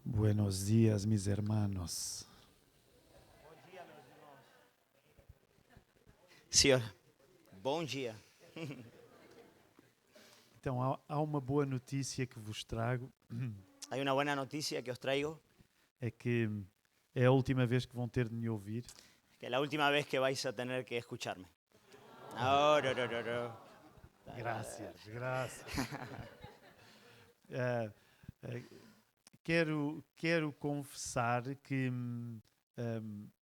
Buenos días, mis hermanos. Senhor, bom dia. Então, há uma boa notícia que vos trago, Hay una buena noticia que os traigo, é que é a última vez que vão ter de me ouvir. que es la última vez que vais a tener que escucharme. No, no, no, no, no. Graças, graças. Ah, ah, quero confessar que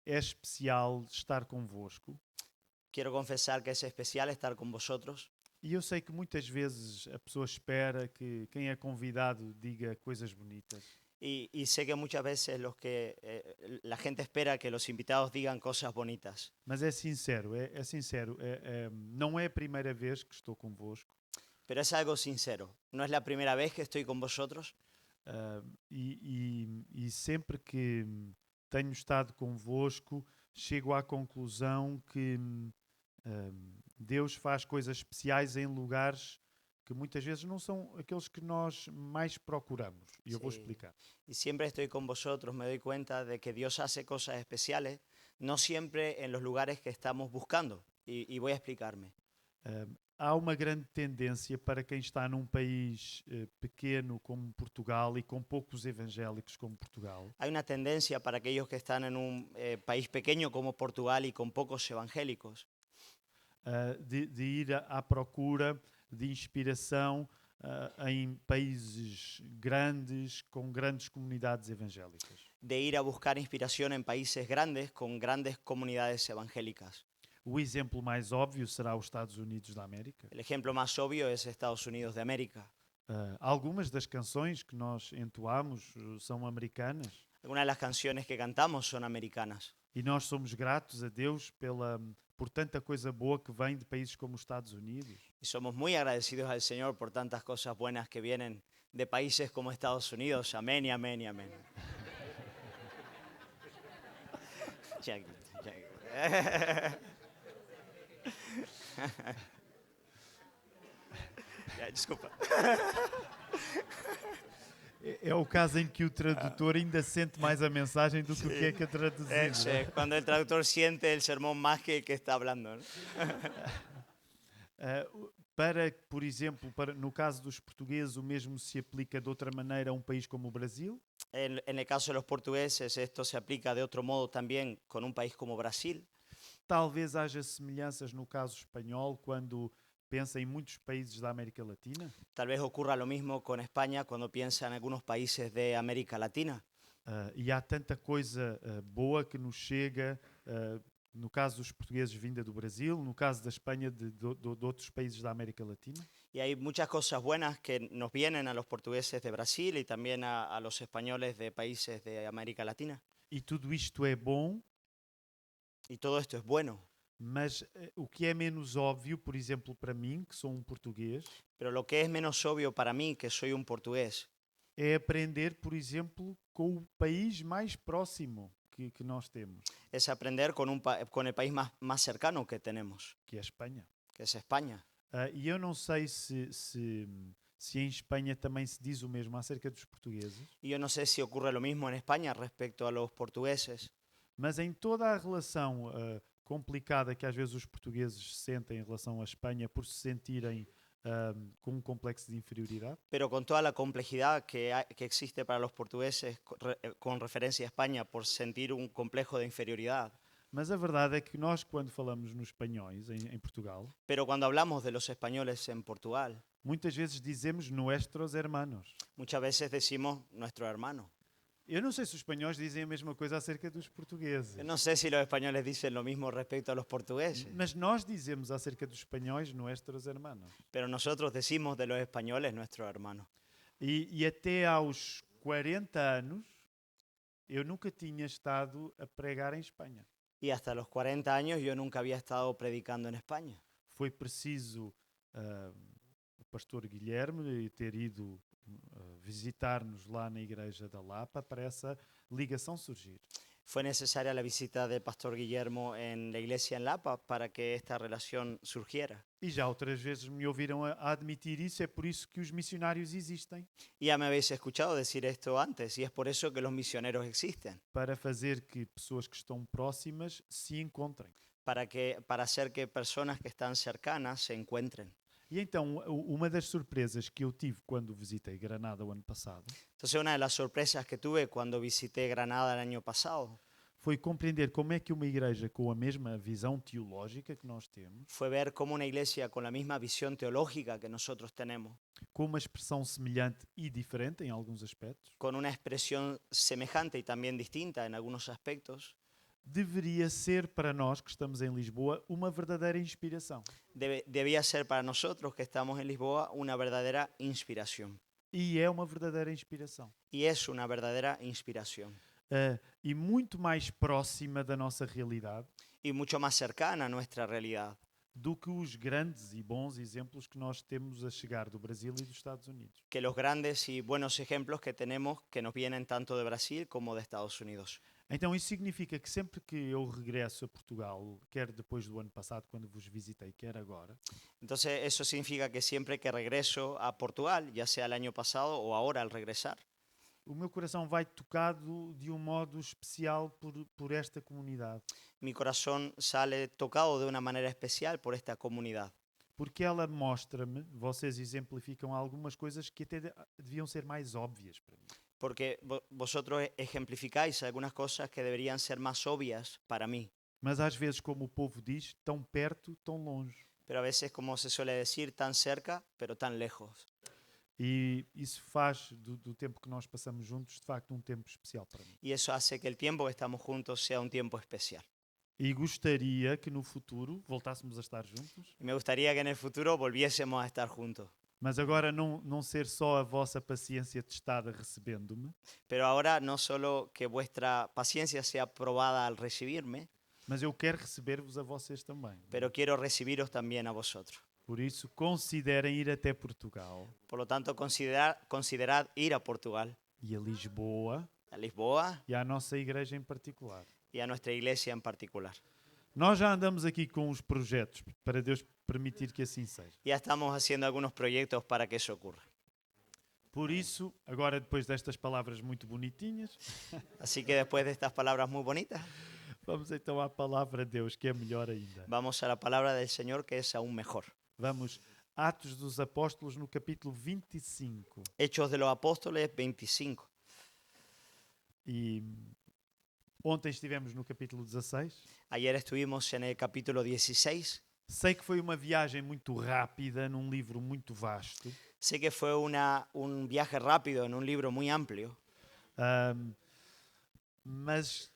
é especial estar convosco. Quiero confesar que es especial estar con vosotros. E eu sei que muitas vezes a pessoa espera que quem é convidado diga coisas bonitas. Y sé que muchas veces la gente espera que los invitados digan cosas bonitas. Mas é sincero, não é a primeira vez que estou convosco. Pero es algo sincero. No es la primera vez que estoy con vosotros. E sempre que tenho estado convosco, chego à conclusão que Deus faz coisas especiais em lugares que muitas vezes não são aqueles que nós mais procuramos. E eu vou Sí. explicar. Y siempre estoy con vosotros, me doy cuenta de que Dios hace cosas especiales, no siempre en los lugares que estamos buscando. Y voy a explicarme. Há uma grande tendência para quem está num país pequeno como Portugal e com poucos evangélicos como Portugal, Hay una tendencia para aquellos que están en un país pequeño como Portugal y con pocos evangélicos, de ir à procura de inspiração em países grandes com grandes comunidades evangélicas. de ir a buscar inspiración en países grandes con grandes comunidades evangélicas. O exemplo mais óbvio será os Estados Unidos da América. El ejemplo más obvio es Estados Unidos de América. Algumas das canções que nós entoamos são americanas Algunas de las canciones que cantamos son americanas. e nós somos gratos a Deus por tanta coisa boa que vem de países como os Estados Unidos. Y somos muy agradecidos al Señor por tantas cosas buenas que vienen de países como Estados Unidos. Amén y amén y amén. Desculpa. É o caso em que o tradutor ainda sente mais a mensagem do que o que é traduzido. Sí, cuando el traductor siente el sermón más que el que está hablando, ¿no? Por exemplo, no caso dos portugueses, o mesmo se aplica de outra maneira a um país como o Brasil. En el caso de los portugueses, esto se aplica de otro modo también con un país como Brasil. Talvez haja semelhanças no caso espanhol, quando pensa em muitos países da América Latina. Tal vez ocurra lo mismo con España cuando piensa en algunos países de América Latina. E há tanta coisa boa que nos chega, no caso dos portugueses vinda do Brasil, no caso da Espanha de outros países da América Latina. Y hay muchas cosas buenas que nos vienen a los portugueses de Brasil y también a los españoles de países de América Latina. E tudo isto é bom, Y todo esto es bueno. mas o que é menos óbvio, por exemplo, para mim, que sou um português, Pero lo que es menos obvio para mí, que soy un portugués, é aprender, por exemplo, com o país mais próximo que nós temos, es aprender con el país más cercano que tenemos, que é a Espanha. que es España. E eu não sei se em Espanha também se diz o mesmo acerca dos portugueses, Y yo no sé si ocurre lo mismo en España respecto a los portugueses, mas em toda a relação complicada que às vezes os portugueses sentem em relação à Espanha por se sentirem com um complexo de inferioridade, pero con toda la complejidad que existe para los portugueses con referencia a España por sentir un complejo de inferioridad. mas a verdade é que nós, quando falamos nos espanhóis em Portugal, Pero cuando hablamos de los españoles en Portugal, muitas vezes dizemos nuestros hermanos. muchas veces decimos nuestro hermano. Eu não sei se os espanhóis dizem a mesma coisa acerca dos portugueses, Yo no sé si los españoles dicen lo mismo respecto a los portugueses, mas nós dizemos acerca dos espanhóis nuestros hermanos. pero nosotros decimos de los españoles nuestro hermano. E até aos 40 anos, eu nunca tinha estado a pregar em Espanha. Y hasta los 40 años yo nunca había estado predicando en España. Foi preciso o pastor Guilherme ter ido visitar-nos lá na Igreja da Lapa para essa ligação surgir. Fue necesaria la visita del pastor Guillermo en la iglesia en Lapa para que esta relación surgiera. E já outras vezes me ouviram a admitir isso, é por isso que os missionários existem, Y ya me habéis escuchado decir esto antes, y es por eso que los misioneros existen, para fazer que pessoas que estão próximas se encontrem. para hacer que personas que están cercanas se encuentren. E então, uma das surpresas que eu tive quando visitei Granada o ano passado Entonces, una de las sorpresas que tuve cuando visité Granada el año pasado foi compreender como é que uma igreja com a mesma visão teológica que nós temos, fue ver cómo una iglesia con la misma visión teológica que nosotros tenemos, com uma expressão semelhante e diferente em alguns aspectos, con una expresión semejante y también distinta en algunos aspectos, deveria ser para nós que estamos em Lisboa uma verdadeira inspiração. debía ser para nosotros que estamos en Lisboa una verdadera inspiración. E é uma verdadeira inspiração. Y es una verdadera inspiración. E muito mais próxima da nossa realidade Y mucho más cercana a nuestra realidad do que os grandes e bons exemplos que nós temos a chegar do Brasil e dos Estados Unidos. que los grandes y buenos ejemplos que tenemos que nos vienen tanto de Brasil como de Estados Unidos. Então isso significa que sempre que eu regresso a Portugal, quer depois do ano passado, quando vos visitei, quer agora, Entonces eso significa que siempre que regreso a Portugal, ya sea el año pasado o ahora al regresar, o meu coração vai tocado de um modo especial por esta comunidade, mi corazón sale tocado de una manera especial por esta comunidad, porque ela mostra-me, vocês exemplificam algumas coisas que até deviam ser mais óbvias para mim. porque vosotros ejemplificáis algunas cosas que deberían ser más obvias para mí, Mas às vezes, como o povo diz, tão perto, tão longe. pero a veces, como se suele decir, tan cerca, pero tan lejos. E isso faz do tempo que nós passamos juntos, de facto, um tempo especial para mim. Y eso hace que el tiempo que estamos juntos sea un tiempo especial. E gostaria que no futuro voltássemos a estar juntos, Y me gustaría que en el futuro volviésemos a estar juntos. mas agora não ser só a vossa paciência testada recebendo-me, Pero ahora no solo que vuestra paciencia sea probada al recibirme, mas eu quero receber-vos a vocês também. pero quiero recibiros también a vosotros. Por isso, considerem ir até Portugal Por lo tanto, considerad ir a Portugal, e a Lisboa a Lisboa e à nossa igreja em particular. y a nuestra iglesia en particular. Nós já andamos aqui com os projetos, para Deus permitir que assim seja. Ya estamos haciendo algunos proyectos para que eso ocurra. Por isso, agora depois destas palavras muito bonitinhas, Así que después de estas palabras muy bonitas, vamos então à palavra de Deus, que é melhor ainda. vamos a la palabra del Señor, que es aún mejor. Vamos, Atos dos Apóstolos, no capítulo 25. Hechos de los Apóstoles 25. E ontem estivemos no capítulo 16. Ayer estuvimos en el capítulo 16. Sei que foi uma viagem muito rápida num livro muito vasto, Sé que fue un viaje rápido en un libro muy amplio, mas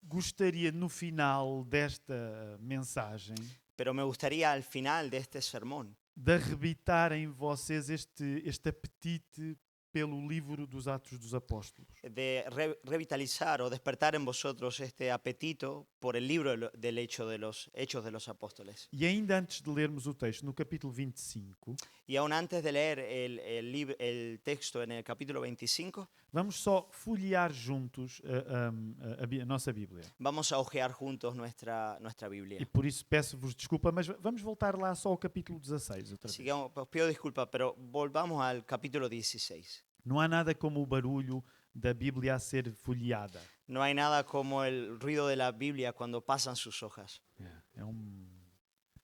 gostaria no final desta mensagem pero me gustaría al final de este sermón de arrebitar em vocês este apetite pelo livro dos Atos dos Apóstolos. de revitalizar o despertar en vosotros este apetito por el libro del hecho de los Hechos de los Apóstoles. E ainda antes de lermos o texto, no capítulo 25, Y aún antes de leer el texto en el capítulo 25, vamos só folhear juntos a nossa Bíblia. vamos a hojear juntos nuestra E Biblia. por isso peço-vos desculpa, mas vamos voltar lá só ao capítulo 16 outra Así vez. que os pido disculpas, pero volvamos al capítulo 16. Não há nada como o barulho da Bíblia a ser folheada. No hay nada como el ruido de la Biblia cuando pasan sus hojas. É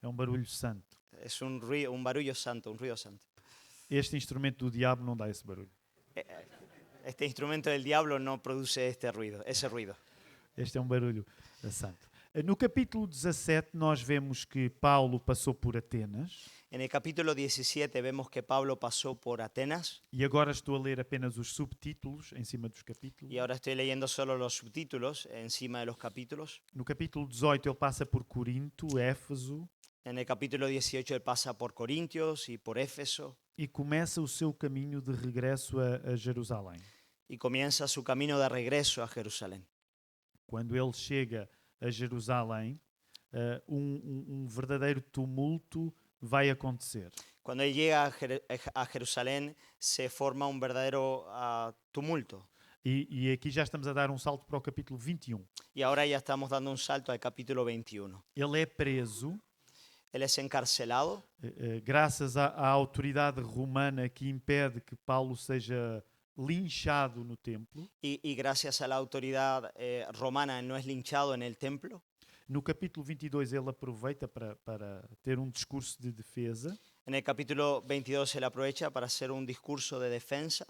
um barulho santo. Es un ruido, un barullo santo, un ruido santo. Este instrumento do diabo não dá esse barulho. Este instrumento del diablo no produce ese ruido. Este é um barulho santo. No capítulo 17 nós vemos que Paulo passou por Atenas En el capítulo 17 vemos que Pablo pasó por Atenas e agora estou a ler apenas os subtítulos em cima dos capítulos. y ahora estoy leyendo solo los subtítulos encima de los capítulos. No capítulo 18 ele passa por Corinto, Éfeso En el capítulo 18 él pasa por Corintios y por Éfeso e começa o seu caminho de regresso a Jerusalém. y comienza su camino de regreso a Jerusalén. Quando ele chega a Jerusalém, um verdadeiro tumulto vai acontecer. Cuando él llega a Jerusalén, se forma un verdadero tumulto. E aqui já estamos a dar um salto para o capítulo 21. Y ahora ya estamos dando un salto al capítulo 21. Ele é preso, Él es encarcelado graças à autoridade romana que impede que Paulo seja linchado no templo. y gracias a la autoridad romana él no es linchado en el templo. No capítulo 22 ele aproveita para ter um discurso de defesa. En el capítulo 22 él aprovecha para hacer un discurso de defensa.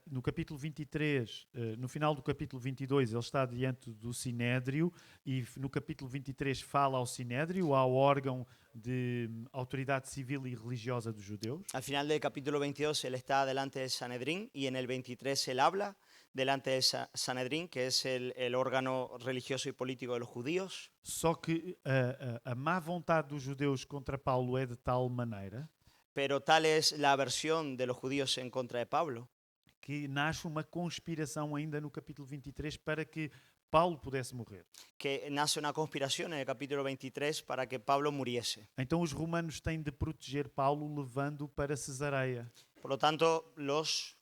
No capítulo 23, no final do capítulo 22, ele está diante do Sinédrio e no capítulo 23 fala ao Sinédrio, ao órgão de autoridade civil e religiosa dos judeus. Al final del capítulo 22 él está delante del Sanedrín y en el 23 él habla delante del Sanedrín, que es el órgano religioso y político de los judíos. Só que a má vontade dos judeus contra Paulo é de tal maneira Pero tal es la aversión de los judíos en contra de Pablo, que nasce uma conspiração ainda no capítulo 23 para que Paulo pudesse morrer. que nace una conspiración en el capítulo 23 para que Pablo muriese. Então os romanos têm de proteger Paulo levando-o para Cesareia. Por lo tanto, los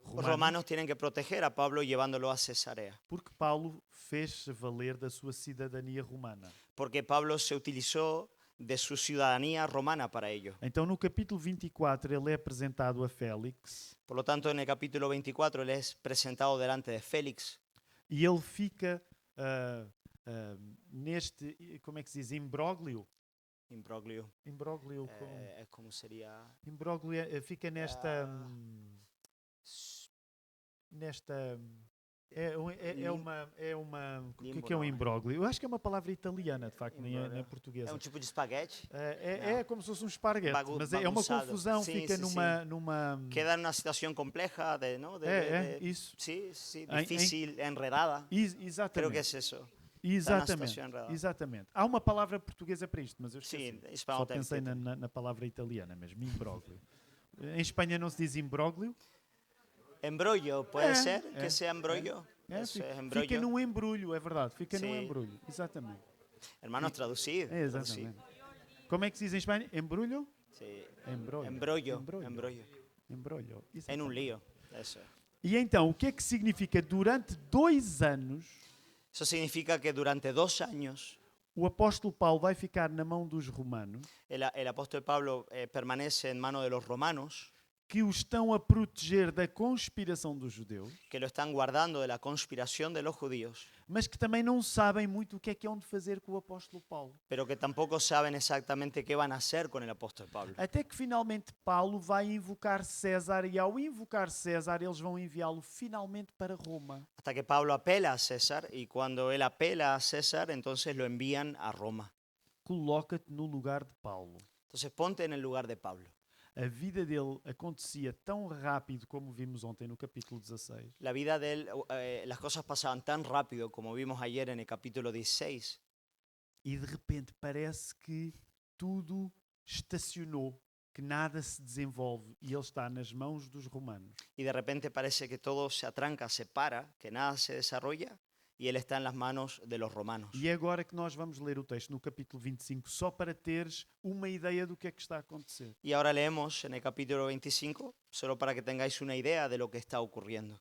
romanos tienen que proteger a Pablo llevándolo a Cesarea, Porque Paulo fez-se valer da sua cidadania romana. porque Pablo se utilizó de su ciudadanía romana para ello. Então no capítulo 24 ele é apresentado a Félix Por lo tanto, en el capítulo 24 él es presentado delante de Félix e ele fica neste, como é que se diz, imbróglio. Imbroglio. Imbróglio, ¿Cómo sería? imbróglio fica nesta o Limbo, que é um não é? imbróglio? Eu acho que é uma palavra italiana, de facto, nem é Imbróglio. portuguesa. É um tipo de espaguete. É como se fosse um esparguete, Bagu- mas é uma bagunçado. confusão, Sim, fica sim, numa Queda en una situación compleja, ¿no? isso. Sí, sí, En- difícil, enredada. Exatamente. Creo que es eso. Exatamente, situação enredada. exatamente. Há uma palavra portuguesa para isto, mas eu esqueci. Sim, espanhol Só deve pensei ter. na palavra italiana mesmo, imbróglio. Em Espanha não se diz imbróglio. Embrollo, puede ser que é, sea embrollo. Eso Fica, es embrollo. fica num embrulho, é verdade. Fica num Sim. embrulho, exatamente. Hermanos, traducir. Exatamente. Como é que se diz em Espanha? Embrulho? Sí. Embrolho. Embrollo. Embrolho. Embrollo. Embrolho. En un exatamente. lío. Eso. E então, o que é que significa durante 2 anos Eso significa que durante 2 años o apóstolo Paulo vai ficar na mão dos romanos el apóstol Pablo permanece en manos de los romanos que o estão a proteger da conspiração dos judeus, que lo están guardando de la conspiración de los judíos, mas que também não sabem muito o que é hão de fazer com o apóstolo Paulo. pero que tampoco saben exactamente qué van a hacer con el apóstol Pablo. Até que finalmente Paulo vai invocar César e ao invocar César eles vão enviá-lo finalmente para Roma. Hasta que Pablo apela a César y cuando él apela a César, entonces lo envían a Roma. Coloca-te no lugar de Paulo. Entonces ponte en el lugar de Pablo. A vida dele acontecia tão rápido como vimos ontem no capítulo 16. La vida de él, las cosas pasaban tan rápido como vimos ayer en el capítulo 16. E de repente parece que tudo estacionou, que nada se desenvolve e ele está nas mãos dos romanos. Y de repente parece que todo se atranca, se para, que nada se desarrolla y él está en las manos de los romanos. E é agora que nós vamos ler o texto no capítulo 25, só para teres uma ideia do que é que está a acontecer. Y ahora leemos en el capítulo 25, solo para que tengáis una idea de lo que está ocurriendo.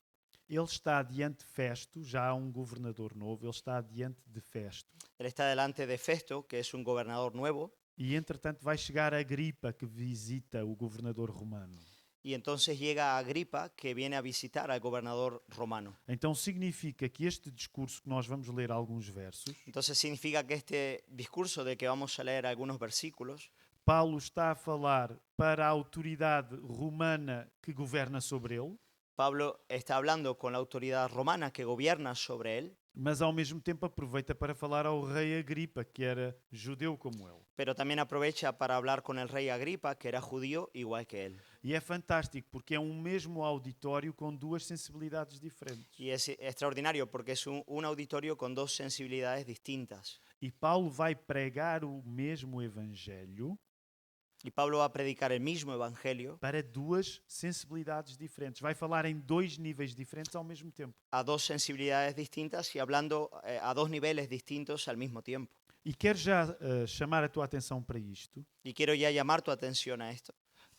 Ele está diante de Festo, já há um governador novo, ele está diante de Festo. Él está delante de Festo, que es un gobernador nuevo, E entretanto vai chegar Agripa, que visita o governador romano. y entonces llega Agripa, que viene a visitar al gobernador romano. Então significa que este discurso, que nós vamos ler alguns versos, Entonces significa que este discurso de que vamos a leer algunos versículos, Paulo está a falar para a autoridade romana que governa sobre ele, Pablo está hablando con la autoridad romana que gobierna sobre él, mas ao mesmo tempo aproveita para falar ao rei Agripa, que era judeu como ele. pero también aprovecha para hablar con el rey Agripa, que era judío igual que él. E é fantástico, porque é um mesmo auditório com duas sensibilidades diferentes. Y es extraordinario porque es un auditorio con dos sensibilidades distintas. E Paulo vai pregar o mesmo evangelho Y Pablo va a predicar el mismo evangelio para duas sensibilidades diferentes. Vai falar em 2 níveis diferentes ao mesmo tempo. a dos sensibilidades distintas y hablando a dos niveles distintos al mismo tiempo. E quero já chamar a tua atenção para isto. Y quiero ya llamar tu atención a esto.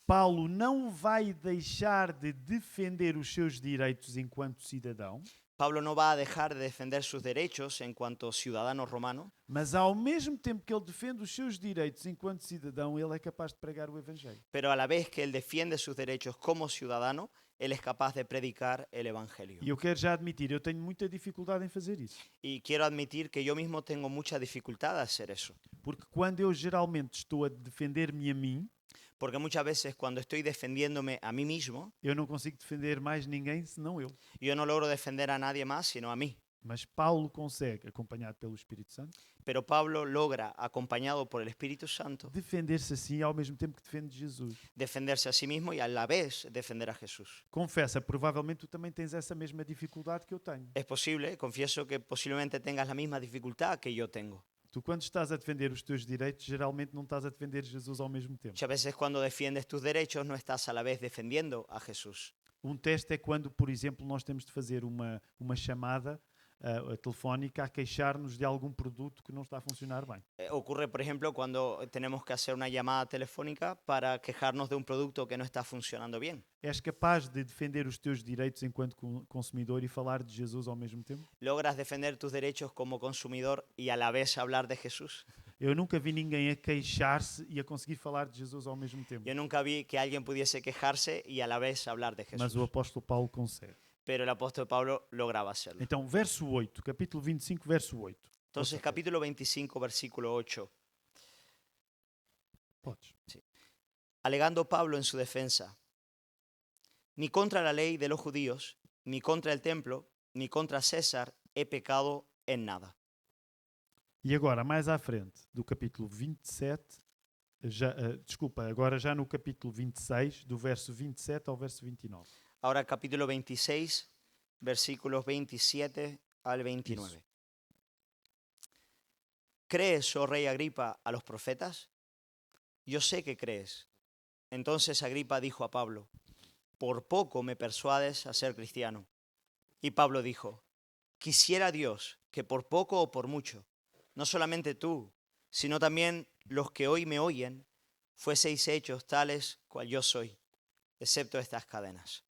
Paulo não vai deixar de defender os seus direitos enquanto cidadão, Pablo no va a dejar de defender sus derechos en cuanto ciudadano romano, mas ao mesmo tempo que ele defende os seus direitos enquanto cidadão, ele é capaz de pregar o Evangelho. pero a la vez que él defiende sus derechos como ciudadano, él es capaz de predicar el Evangelio. E eu quero já admitir, eu tenho muita dificuldade em fazer isso. Y quiero admitir que yo mismo tengo mucha dificultad de hacer eso. Porque quando eu geralmente estou a defender-me a mim, Porque muchas veces cuando estoy defendiéndome a mí mismo, eu não consigo defender mais ninguém senão eu. yo no logro defender a nadie más sino a mí. Mas Paulo consegue, acompanhado pelo Espírito Santo, Pero Pablo logra, acompañado por el Espíritu Santo, defender-se assim ao mesmo tempo que defende Jesus. defenderse a sí mismo y a la vez defender a Jesús. Confessa, provavelmente tu também tens essa mesma dificuldade que eu tenho. Es posible, confieso que posiblemente tengas la misma dificultad que yo tengo. Tu, quando estás a defender os teus direitos, geralmente não estás a defender Jesus ao mesmo tempo. Muchas veces cuando defiendes tus derechos no estás a la vez defendiendo a Jesús. Um teste é quando, por exemplo, nós temos de fazer uma chamada telefónica a queixar-nos de algum produto que não está a funcionar bem. Ocurre, por ejemplo, cuando tenemos que hacer una llamada telefónica para quejarnos de un producto que no está funcionando bien. És capaz de defender os teus direitos enquanto consumidor e falar de Jesus ao mesmo tempo? ¿Logras defender tus derechos como consumidor y a la vez hablar de Jesús? Eu nunca vi ninguém a queixar-se e a conseguir falar de Jesus ao mesmo tempo. Yo nunca vi que alguien pudiese quejarse y a la vez hablar de Mas o Jesús. apóstolo Paulo consegue. Pero el apóstol Pablo lograba hacerlo. Então, verso 8, capítulo 25, verso 8. Entonces, capítulo 25, versículo 8. Podes. Alegando Pablo en su defensa, ni contra la ley de los judíos, ni contra el templo, ni contra César he pecado en nada. E agora, mais à frente, do capítulo 27, desculpa, agora já no capítulo 26, do verso 27 ao verso 29. Ahora capítulo 26, versículos 27 al 29. Eso. ¿Crees, oh rey Agripa, a los profetas? Yo sé que crees. Entonces Agripa dijo a Pablo, por poco me persuades a ser cristiano. Y Pablo dijo, quisiera Dios que por poco o por mucho, no solamente tú, sino también los que hoy me oyen, fueseis hechos tales cual yo soy, excepto estas cadenas.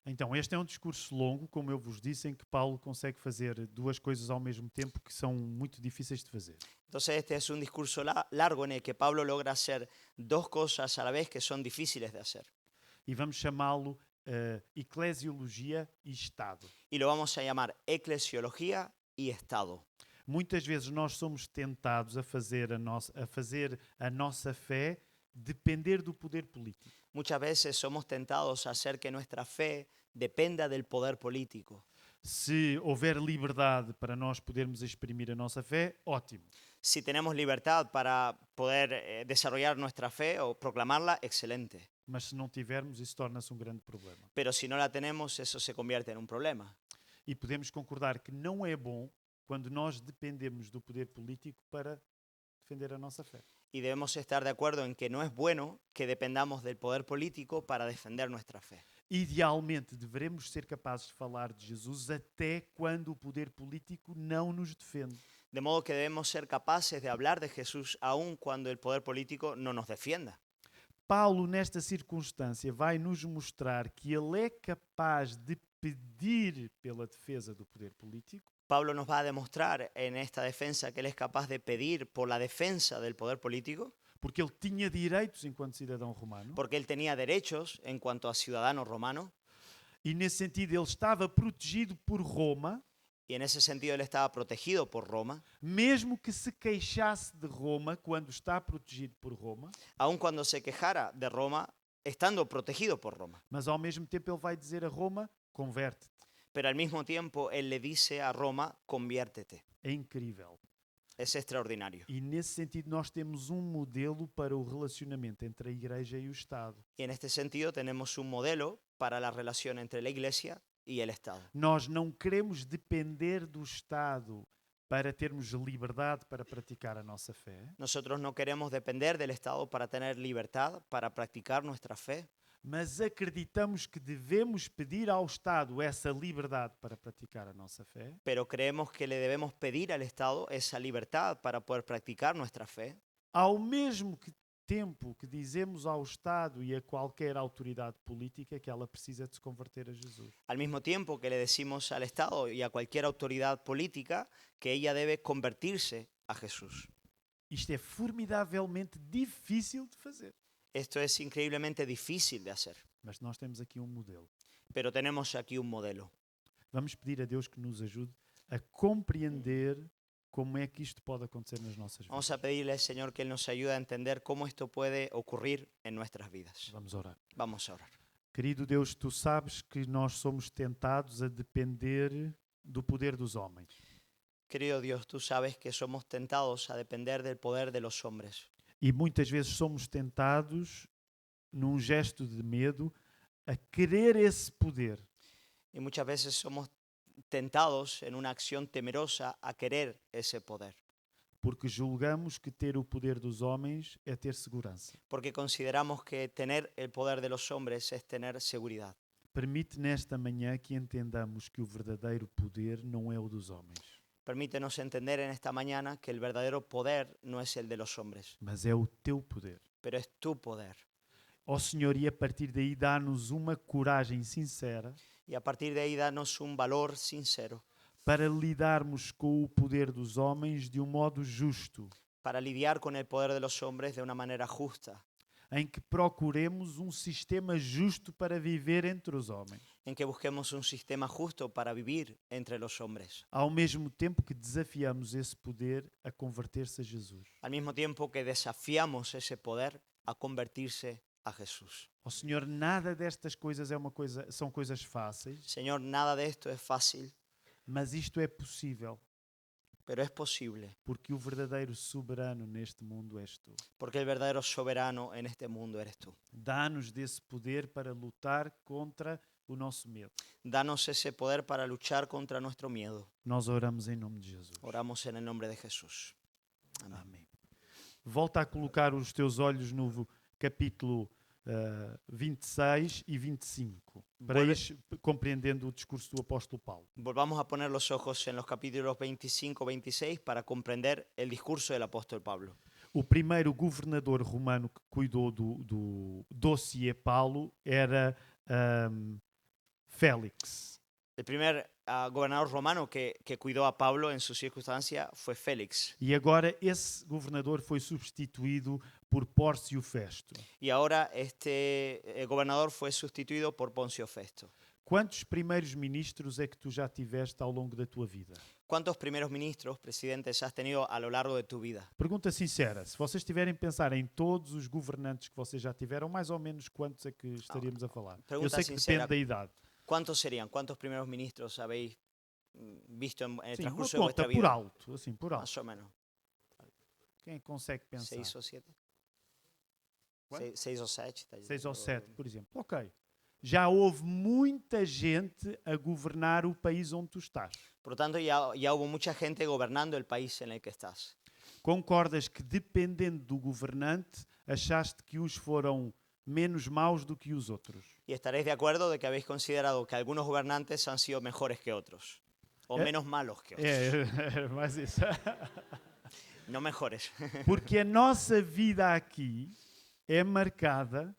Então, este é um discurso longo, como eu vos disse, em que Paulo consegue fazer duas coisas ao mesmo tempo que são muito difíceis de fazer. Entonces este es un discurso largo en el que Pablo logra hacer dos cosas a la vez que son difíciles de hacer. E vamos chamá-lo eclesiologia e Estado. Y lo vamos a llamar eclesiología y Estado. Muitas vezes nós somos tentados a fazer a nossa fé depender do poder político. Muchas veces somos tentados a hacer que nuestra fe dependa del poder político. Se houver liberdade para nós podermos exprimir a nossa fé, ótimo. Si tenemos libertad para poder desarrollar nuestra fe o proclamarla, excelente. Mas se não tivermos, isso torna-se um grande problema. Pero si no la tenemos, eso se convierte en un problema. E podemos concordar que não é bom quando nós dependemos do poder político para defender a nossa fé. Y debemos estar de acuerdo en que no es bueno que dependamos del poder político para defender nuestra fe. Idealmente, deveremos ser capazes de falar de Jesus até quando o poder político não nos defende. De modo que debemos ser capaces de hablar de Jesús aun cuando el poder político no nos defienda. Paulo, nesta circunstância, vai nos mostrar que ele é capaz de pedir pela defesa do poder político. Pablo nos va a demostrar en esta defensa que él es capaz de pedir por la defensa del poder político, Porque ele tinha direitos enquanto cidadão romano. porque él tenía derechos en cuanto a ciudadano romano, E nesse sentido ele estava protegido por Roma, y en ese sentido él estaba protegido por Roma, mesmo que se queixasse de Roma quando está protegido por Roma, aun cuando se quejara de Roma, estando protegido por Roma. mas ao mesmo tempo ele vai dizer a Roma, converte-te. Pero al mismo tiempo él le dice a Roma, conviértete. É incrível. Es extraordinario. E nesse sentido nós temos um modelo para o relacionamento entre a Igreja e o Estado. Y en este sentido tenemos un modelo para la relación entre la Iglesia y el Estado. Nós não queremos depender do Estado para termos liberdade para praticar a nossa fé, Nosotros no queremos depender del Estado para tener libertad, para practicar nuestra fe, mas acreditamos que devemos pedir ao Estado essa liberdade para praticar a nossa fé, pero creemos que le debemos pedir al Estado esa libertad para poder practicar nuestra fe, ao mesmo tempo que dizemos ao Estado e a qualquer autoridade política que ela precisa de se converter a Jesus. al mismo tiempo que le decimos al Estado y a cualquier autoridad política que ella debe convertirse a Jesús. Isto é formidavelmente difícil de fazer, Esto es increíblemente difícil de hacer, mas nós temos aqui um modelo. pero tenemos aquí un modelo. Vamos pedir a Deus que nos ajude a compreender como é que isto pode acontecer nas nossas vidas. Vamos a pedirle al Señor que Él nos ayude a entender cómo esto puede ocurrir en nuestras vidas. Vamos orar. Vamos a orar. Querido Deus, tu sabes que nós somos tentados a depender do poder dos homens. Querido Dios, tú sabes que somos tentados a depender del poder de los hombres. E muitas vezes somos tentados, num gesto de medo, a querer esse poder. Y muchas veces somos tentados en una acción temerosa a querer ese poder. Porque julgamos que ter o poder dos homens é ter segurança. Porque consideramos que tener el poder de los hombres es tener seguridad. Permite nesta manhã que entendamos que o verdadeiro poder não é o dos homens, Permítenos entender en esta mañana que el verdadero poder no es el de los hombres, mas é o teu poder. pero es tu poder. Ó Senhor, e a partir daí dá-nos uma coragem sincera Y a partir de ahí danos un valor sincero para lidarmos com o poder dos homens de um modo justo, para lidiar con el poder de los hombres de una manera justa, em que procuremos um sistema justo para viver entre os homens, en que busquemos un sistema justo para vivir entre los hombres, ao mesmo tempo que desafiamos esse poder a converter-se a Jesus. al mismo tiempo que desafiamos ese poder a convertirse a Jesús. Ó Senhor, nada destas coisas são coisas fáceis, Señor, nada de esto es fácil, mas isto é possível, pero es posible, porque o verdadeiro soberano neste mundo és tu. porque el verdadero soberano en este mundo eres tú. Dá-nos desse poder para lutar contra o nosso medo. Danos ese poder para luchar contra nuestro miedo. Nós oramos em nome de Jesus. Oramos en el nombre de Jesús. Amén. Amém. Volta a colocar os teus olhos no capítulo 26 e 25, para Vuelve- ires compreendendo o discurso do apóstolo Paulo. Volvamos a poner los ojos en los capítulos 25-26 para comprender el discurso del apóstol Pablo. O primeiro governador romano que cuidou do dossiê Paulo era Félix. El primer gobernador romano que cuidó a Pablo en su circunstancia fue Félix. E agora esse governador foi substituído por Pórcio Festo. Y ahora este gobernador fue sustituido por Poncio Festo. Quantos primeiros ministros é que tu já tiveste ao longo da tua vida? ¿Cuántos primeros ministros, presidentes has tenido a lo largo de tu vida? Pergunta sincera, se vocês tiverem a pensar em todos os governantes que vocês já tiveram, mais ou menos quantos é que estaríamos a falar? Eu Pergunta sei que sincera. depende da idade. ¿Cuántos serían? ¿Cuántos primeros ministros habéis visto en el Sim, uma transcurso de vuestra conta vida? por alto, assim, por alto. Más o menos. Quem é que consegue pensar? 6 o 7. Quanto? 6 o 7. 6 ou 7, por exemplo. Ok. Já houve muita gente a governar o país onde tu estás. Por lo tanto, ya hubo mucha gente gobernando el país en el que estás. Concordas que, dependendo do governante, achaste que uns foram menos maus do que os outros? Y estaréis de acuerdo de que habéis considerado que algunos gobernantes han sido mejores que otros. O menos malos que otros. É, mas isso. No mejores. Porque a nossa vida aqui é marcada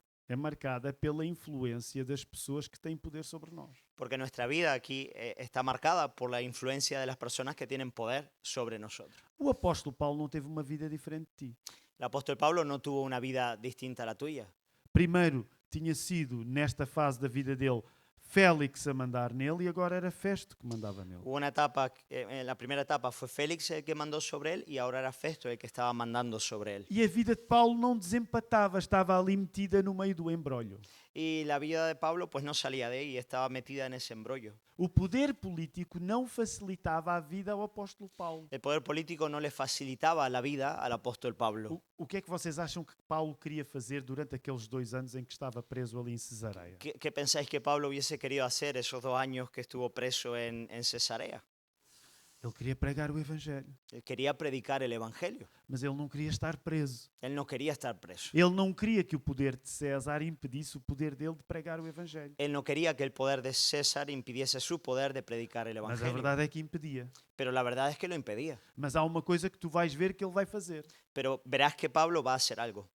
pela influência das pessoas que têm poder sobre nós. Porque nuestra vida aquí está marcada por la influencia de las personas que tienen poder sobre nosotros. O apóstolo Paulo não teve uma vida diferente de ti. El apóstol Pablo no tuvo una vida distinta a la tuya. Primeiro tinha sido, nesta fase da vida dele, Félix a mandar nele e agora era Festo que mandava nele. Hubo una etapa, en la primera etapa fue Félix el que mandó sobre él y ahora era Festo el que estaba mandando sobre él. E a vida de Paulo não desempatava, estava ali metida no meio do embrolho. Y la vida de Pablo pues no salía de ahí, estaba metida en ese embrollo. O poder político não facilitava a vida ao apóstolo Paulo. El poder político no le facilitaba la vida al apóstol Pablo. O que é que vocês acham que Paulo queria fazer durante aqueles 2 anos em que estava preso ali em Cesareia? ¿Qué pensáis que Pablo hubiese querido hacer esos 2 años que estuvo preso en Cesarea? Ele queria pregar o Evangelho, Él quería predicar el Evangelio. mas ele não queria estar preso. Él no quería estar preso. Ele não queria que o poder de César impedisse o poder dele de pregar o Evangelho. Él no quería que el poder de César impidiese su poder de predicar el Mas a Evangelio. verdade é que impedia. Pero la verdad es que lo impedía. Mas há uma coisa que tu vais ver que ele vai fazer. Pero verás que Pablo va a hacer algo.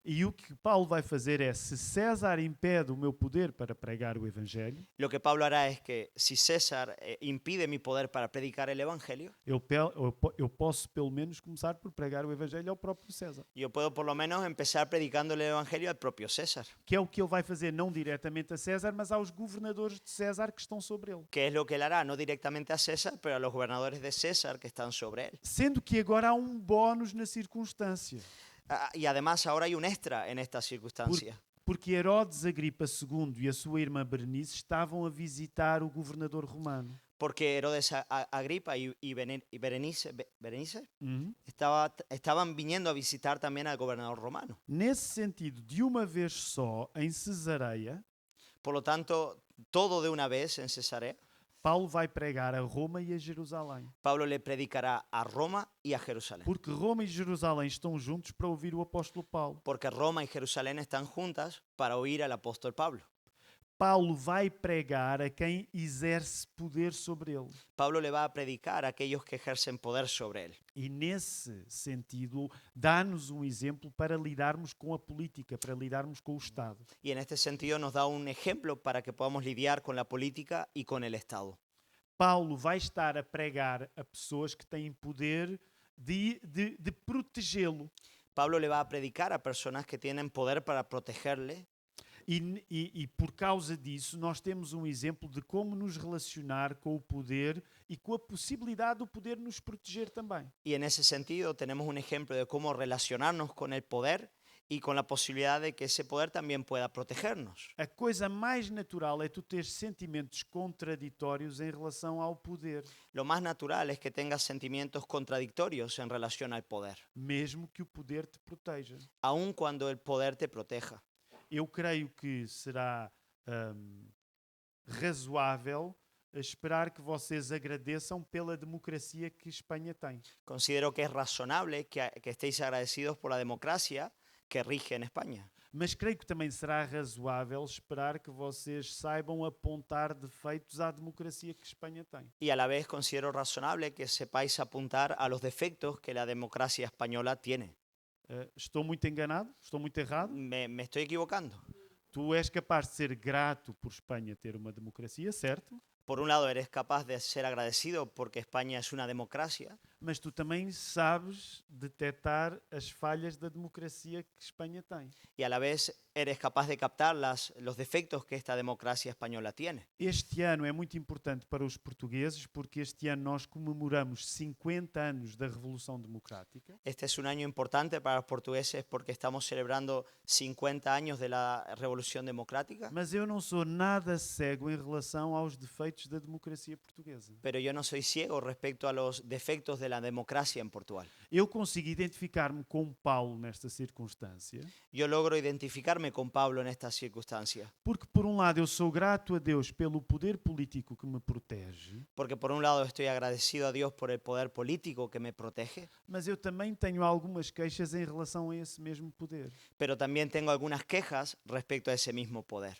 E o que Paulo vai fazer é, se César impede o meu poder para pregar o Evangelho, Lo que Pablo hará es que si César impide mi poder para predicar el Evangelio, eu posso pelo menos começar por pregar o Evangelho ao próprio César. yo puedo por lo menos empezar predicando el Evangelio al propio César. Que é o que ele vai fazer não diretamente a César, mas aos governadores de César que estão sobre ele. ¿Qué es lo que él hará? No directamente a César, pero a los gobernadores de César que están sobre él. Sendo que agora há um bónus na circunstância. Y además ahora hay un extra en esta circunstancia. Porque Herodes Agripa II e a sua irmã Berenice estavam a visitar o governador romano. Porque Herodes Agripa y Berenice Uhum. estaban viniendo a visitar también al gobernador romano. Nesse sentido, de uma vez só, em Cesareia, Por lo tanto, todo de una vez en Cesarea, Paulo vai pregar a Roma e a Jerusalém. Pablo le predicará a Roma y a Jerusalén. Porque Roma e Jerusalém estão juntos para ouvir o apóstolo Paulo. Porque Roma y Jerusalén están juntas para oír al apóstol Pablo. Paulo vai pregar a quem exerce poder sobre ele. Pablo le va a predicar a aquellos que ejercen poder sobre él. E nesse sentido, dá-nos um exemplo para lidarmos com a política, para lidarmos com o Estado. Y en este sentido nos da un ejemplo para que podamos lidiar con la política y con el Estado. Paulo vai estar a pregar a pessoas que têm poder de protegê-lo. Pablo le va a predicar a personas que tienen poder para protegerle. E por causa disso, nós temos um exemplo de como nos relacionar com o poder e com a possibilidade do poder nos proteger também. Y en ese sentido tenemos un ejemplo de cómo relacionarnos con el poder y con la posibilidad de que ese poder también pueda protegernos. A coisa mais natural é tu ter sentimentos contraditórios em relação ao poder, Lo más natural es que tengas sentimientos contradictorios en relación al poder, mesmo que o poder te proteja. aun cuando el poder te proteja. Eu creio que será razoável esperar que vocês agradeçam pela democracia que Espanha tem. Considero que es razonable que estéis agradecidos por la democracia que rige en España. Mas creio que também será razoável esperar que vocês saibam apontar defeitos à democracia que Espanha tem. Y a la vez considero razonable que sepáis apuntar a los defectos que la democracia española tiene. Estou muito enganado? Estou muito errado? Me estoy equivocando. Tu és capaz de ser grato por Espanha ter uma democracia, certo? Por un lado, eres capaz de ser agradecido porque España es una democracia, Mas tu também sabes detectar as falhas da democracia que Espanha tem. y a la vez eres capaz de captar los defectos que esta democracia española tiene. Este ano é muito importante para os portugueses porque este ano nós comemoramos 50 anos da Revolução Democrática. Este es un año importante para los portugueses porque estamos celebrando 50 años de la Revolución Democrática, Mas eu não sou nada cego em relação aos defeitos da democracia portuguesa. pero yo no soy ciego respecto a los defectos de la democracia en Portugal. Eu consigo identificar-me com Paulo nesta circunstância, Yo logro identificarme con Pablo en esta circunstancia, porque por um lado eu sou grato a Deus pelo poder político que me protege, porque por un lado estoy agradecido a Dios por el poder político que me protege, mas eu também tenho algumas queixas em relação a esse mesmo poder. pero también tengo algunas quejas respecto a ese mismo poder.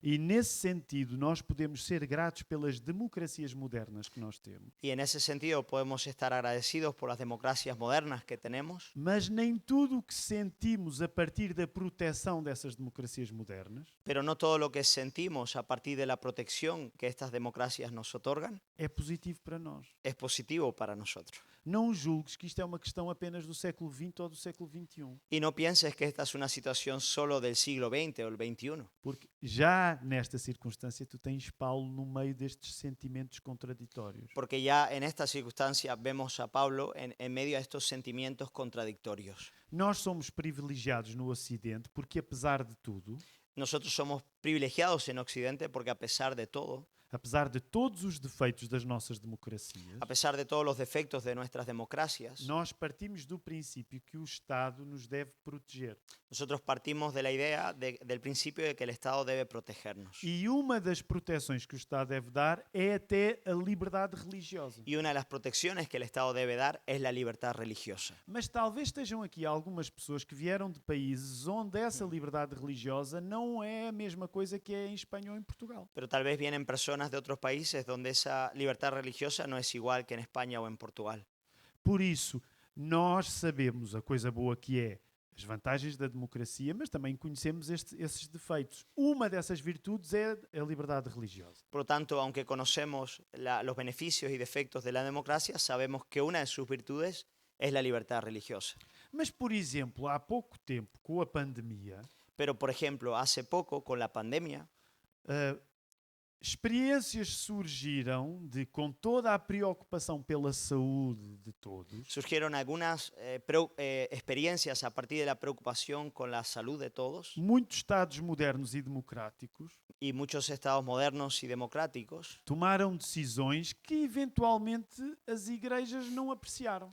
E nesse sentido, nós podemos ser gratos pelas democracias modernas que nós temos. Y en ese sentido podemos estar agradecidos por las democracias modernas que tenemos, Mas nem tudo o que sentimos a partir da proteção dessas democracias modernas pero no todo lo que sentimos a partir de la protección que estas democracias nos otorgan é positivo para nós. es positivo para nosotros. Não julgues que isto é uma questão apenas do século XX ou do século XXI, Y no pienses que esta es una situación solo del siglo XX o el XXI, porque já nesta circunstância tu tens Paulo no meio destes sentimentos contraditórios. porque ya en esta circunstancia vemos a Pablo en medio de estos sentimientos contradictorios. Nós somos privilegiados no Ocidente porque, apesar de tudo, Nosotros somos privilegiados en Occidente porque a pesar de todo, apesar de todos os defeitos das nossas democracias, A pesar de todos los defectos de nuestras democracias, nós partimos do princípio que o Estado nos deve proteger. nosotros partimos de la idea del principio de que el Estado debe protegernos. E uma das proteções que o Estado deve dar é até a liberdade religiosa. Y una de las protecciones que el Estado debe dar es la libertad religiosa. Mas talvez estejam aqui algumas pessoas que vieram de países onde essa liberdade religiosa não é a mesma coisa que é em Espanha ou em Portugal. Pero tal vez vienen personas de otros países donde esa libertad religiosa no es igual que en España o en Portugal. Por isso, nós sabemos a coisa boa que é as vantagens da democracia, mas também conhecemos esses defeitos. Uma dessas virtudes é a liberdade religiosa. Por lo tanto, aunque conocemos los beneficios y defectos de la democracia, sabemos que una de sus virtudes es la libertad religiosa. Mas, por exemplo, há pouco tempo, com a pandemia, Pero, por ejemplo, hace poco, con la pandemia, experiências surgiram de, com toda a preocupação pela saúde de todos, surgieron algunas experiencias a partir de la preocupación con la salud de todos muitos Estados modernos e democráticos y muchos estados modernos y democráticos tomaram decisões que eventualmente as igrejas não apreciaram.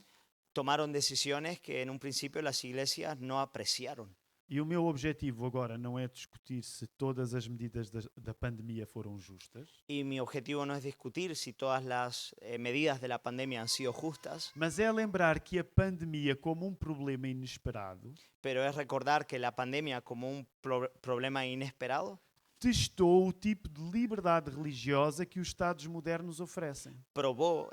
tomaron decisiones que en un principio las iglesias no apreciaron. E o meu objetivo agora não é discutir se todas as medidas da pandemia foram justas, Y mi objetivo no es discutir si todas las medidas de la pandemia han sido justas, mas é lembrar que a pandemia, como um problema inesperado, pero es recordar que la pandemia como un problema inesperado testou o tipo de liberdade religiosa que os Estados modernos oferecem. probó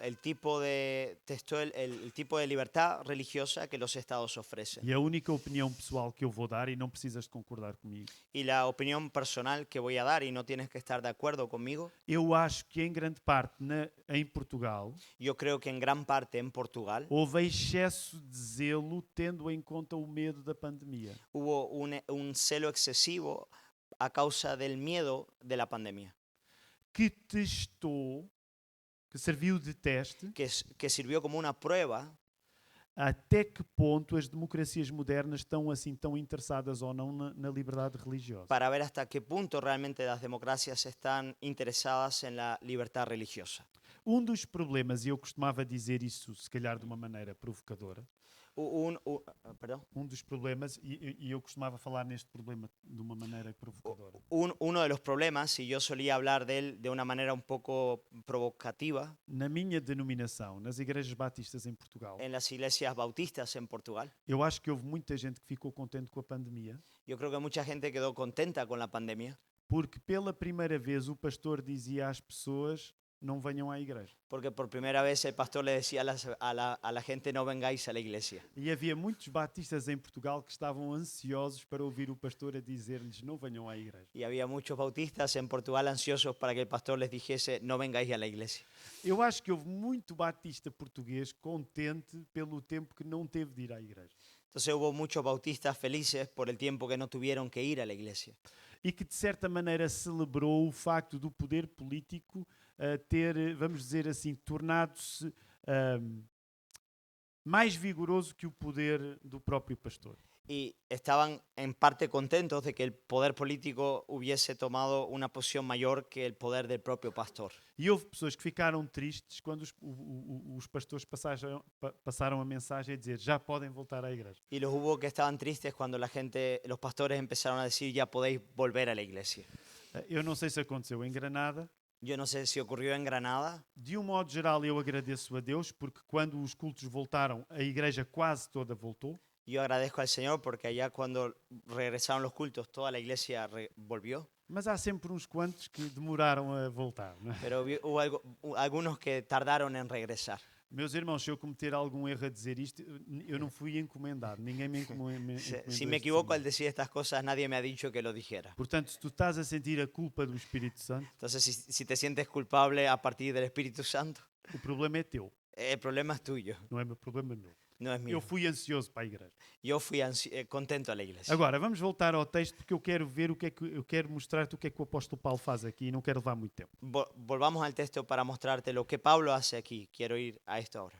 testó el tipo de libertad religiosa que los estados ofrecen. E a única opinião pessoal que eu vou dar, e não precisas de concordar comigo, Y la opinión personal que voy a dar, y no tienes que estar de acuerdo conmigo, eu acho que em grande parte em Portugal yo creo que en gran parte en Portugal houve excesso de zelo tendo em conta o medo da pandemia. hubo un celo excesivo a causa del miedo de la pandemia, Que testou, que serviu de teste, que sirvió como una prueba até que ponto as democracias modernas estão assim tão interessadas ou não na liberdade religiosa. para ver hasta qué punto realmente las democracias están interesadas en la libertad religiosa. Dos problemas, e eu costumava dizer isso se calhar de uma maneira provocadora, Perdón. dos problemas, e eu costumava falar neste problema de uma maneira provocadora. Uno de los problemas, y yo solía hablar de él de una manera un poco provocativa, Na minha denominação, nas igrejas batistas em Portugal, en las iglesias bautistas en Portugal, eu acho que houve muita gente que ficou contente com a pandemia, yo creo que mucha gente quedó contenta con la pandemia, porque pela primeira vez o pastor dizia às pessoas não venham à igreja. porque por primera vez el pastor le decía a la gente: no vengáis a la iglesia. E havia muitos batistas em Portugal que estavam ansiosos para ouvir o pastor a dizer-lhes não venham à igreja. Y había muchos bautistas en Portugal ansiosos para que el pastor les dijese: no vengáis a la iglesia. Eu acho que houve muito batista português contente pelo tempo que não teve de ir à igreja. Entonces hubo muchos bautistas felices por el tiempo que no tuvieron que ir a la iglesia. E que de certa maneira celebrou o facto do poder político ter, vamos dizer assim, tornado-se mais vigoroso que o poder do próprio pastor. Y estaban en parte contentos de que el poder político hubiese tomado una posición mayor que el poder del propio pastor. E houve pessoas que ficaram tristes quando os pastores passaram a mensagem a dizer já podem voltar à igreja. Y los hubo que estaban tristes cuando los pastores empezaron a decir: ya podéis volver a la iglesia. Eu não sei se aconteceu em Granada. Yo no sé si ocurrió en Granada. De modo geral, eu agradeço a Deus porque quando os cultos voltaram, a igreja quase toda voltou. Yo agradezco al Señor porque allá cuando regresaron los cultos toda la iglesia volvió. Mas há sempre uns quantos que demoraram a voltar. Não é? Pero hubo algunos que tardaron en regresar. Meus irmãos, se eu cometer algum erro a dizer isto, eu não fui encomendado. Ninguém me encomendou. Si me equivoco al decir estas cosas, nadie me ha dicho que lo dijera. Portanto, se tu estás a sentir a culpa do Espírito Santo, Entonces, si te sientes culpable a partir del Espíritu Santo, o problema é teu, el problema es tuyo, não é meu problema meu. no es mío. Eu fui ansioso para a igreja. Yo fui contento a la iglesia. Agora, vamos voltar ao texto porque eu quero ver eu quero mostrar-te o que é que o apóstolo Paulo faz aqui e não quero levar muito tempo. Volvamos al texto para mostrarte lo que Pablo hace aquí. Quiero ir a esto ahora.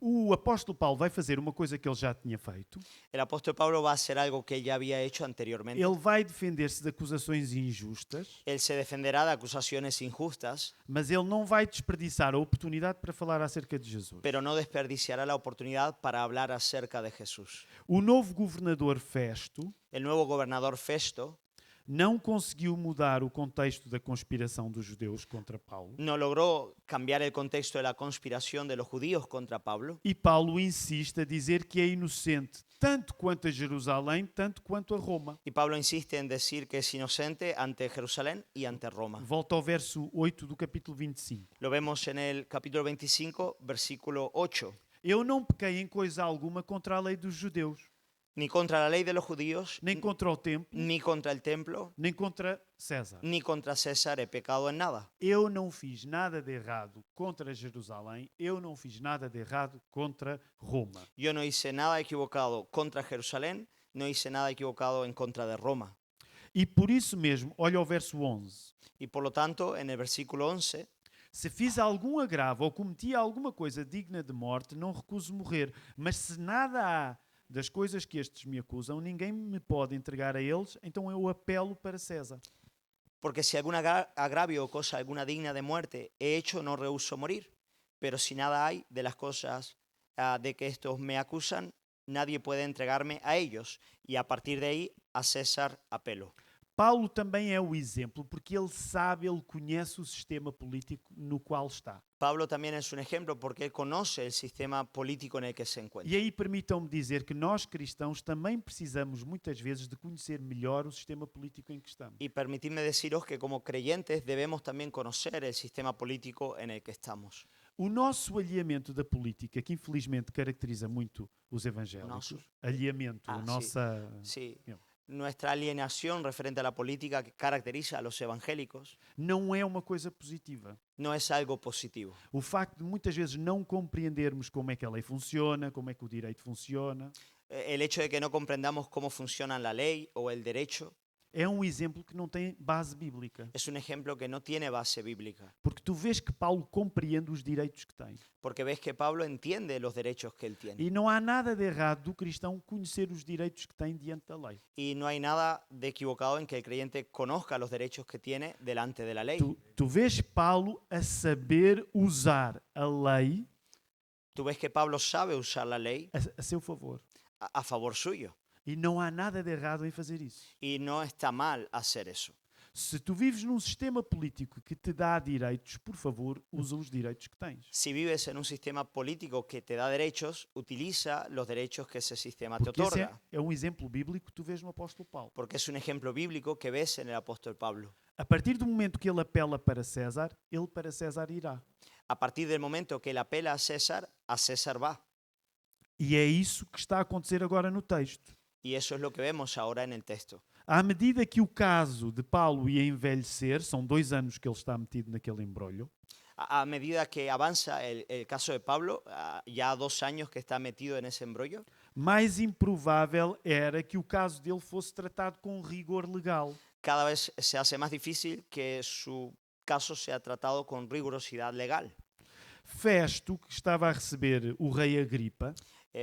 o apóstolo Paulo vai fazer uma coisa que ele já tinha feito. El apóstol Pablo va a hacer algo que él ya había hecho anteriormente. Ele vai defender-se de acusações injustas, Él se defenderá de acusaciones injustas, mas ele não vai desperdiçar a oportunidade para falar acerca de Jesus. pero no desperdiciará la oportunidad para hablar acerca de Jesús. O novo governador Festo El nuevo gobernador Festo não conseguiu mudar o contexto da conspiração dos judeus contra Paulo. no logró cambiar el contexto de la conspiración de los judíos contra Pablo. E Paulo insiste a dizer que é inocente, tanto quanto a Jerusalém, tanto quanto a Roma. Y Pablo insiste en decir que es inocente ante Jerusalén y ante Roma. Volta ao verso 8 do capítulo 25. Lo vemos en el capítulo 25, versículo 8. Eu não pequei em coisa alguma contra a lei dos judeus, Ni contra la ley de los judíos, nem contra o templo, ni contra el templo, nem contra César. ni contra César he pecado en nada. Eu não fiz nada de errado contra Jerusalém, eu não fiz nada de errado contra Roma. Yo no hice nada equivocado contra Jerusalén, no hice nada equivocado en contra de Roma. E por isso mesmo, olha o verso 11. Y por lo tanto, en el versículo 11, Se fiz algum agravo ou cometi alguma coisa digna de morte, não recuso morrer. Mas se nada há das coisas que estes me acusam, ninguém me pode entregar a eles, então eu apelo para César. porque si algún agravio o cosa alguna digna de muerte he hecho, no rehúso morir. Pero si nada hay de las cosas de que estos me acusan, nadie puede entregarme a ellos. Y a partir de ahí, a César apelo. Paulo também é o exemplo, porque ele sabe, ele conhece o sistema político no qual está. Pablo también es un ejemplo porque él conoce el sistema político en el que se encuentra. E aí permitam-me dizer que nós cristãos também precisamos muitas vezes de conhecer melhor o sistema político em que estamos. Y permitidme deciros que como creyentes debemos también conocer el sistema político en el que estamos. O nosso alheamento da política, que infelizmente caracteriza muito os evangélicos, Nosso? alheamento, a Ah, nossa... Sí, Bien. nuestra alienación referente a la política que caracteriza a los evangélicos não é uma coisa positiva. no es algo positivo. O facto de muitas vezes não compreendermos como é que a lei funciona, como é que o direito funciona, El hecho de que no comprendamos cómo funciona la ley o el derecho é um exemplo que não tem base bíblica. es un ejemplo que no tiene base bíblica, Porque tu vês que Paulo compreende os direitos que tem. porque ves que Pablo entiende los derechos que él tiene E não há nada de errado do cristão conhecer os direitos que tem diante da lei. y no hay nada de equivocado en que el creyente conozca los derechos que tiene delante de la ley. Tu vês Paulo a saber usar a lei Tú ves que Pablo sabe usar la lei a seu favor. a favor suyo E não há nada de errado em fazer isso. y no está mal hacer eso. Se tu vives num sistema político que te dá direitos, por favor, usa os direitos que tens. Si vives en un sistema político que te da derechos, utiliza los derechos que ese sistema te Porque esse otorga, é um exemplo bíblico que tu vês no apóstolo Paulo. porque es un ejemplo bíblico que ves en el apóstol Pablo. A partir do momento que ele apela para César, ele para César irá. A partir del momento que él apela a César va. E é isso que está a acontecer agora no texto. Y eso es lo que vemos ahora en el texto. À medida que o caso de Paulo ia envelhecer, são 2 anos que ele está metido naquele embrolho, A medida que avanza el caso de Pablo, ya 2 años que está metido en ese embrollo, mais improvável era que o caso dele fosse tratado com rigor legal. cada vez se hace más difícil que su caso sea tratado con rigurosidad legal. Festo, que estava a receber o rei Agripa,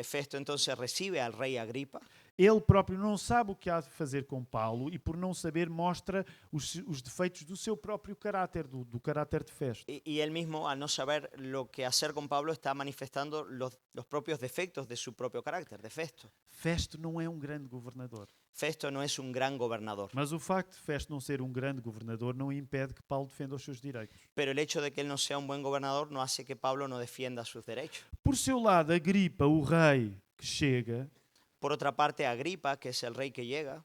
Festo entonces recibe al rey Agripa. ele próprio não sabe o que há de fazer com Paulo e, por não saber, mostra os defeitos do seu próprio caráter, do caráter de Festo. Y él mismo, al no saber lo que hacer con Pablo, está manifestando los propios defectos de su propio carácter, de Festo. Festo não é um grande governador. Festo no es un gran gobernador, Mas o facto de Festo não ser um grande governador não impede que Paulo defenda os seus direitos. pero el hecho de que él no sea un buen gobernador no hace que Pablo no defienda sus derechos. Por seu lado, Agripa, o rei que chega, Por otra parte, Agripa, que es el rey que llega,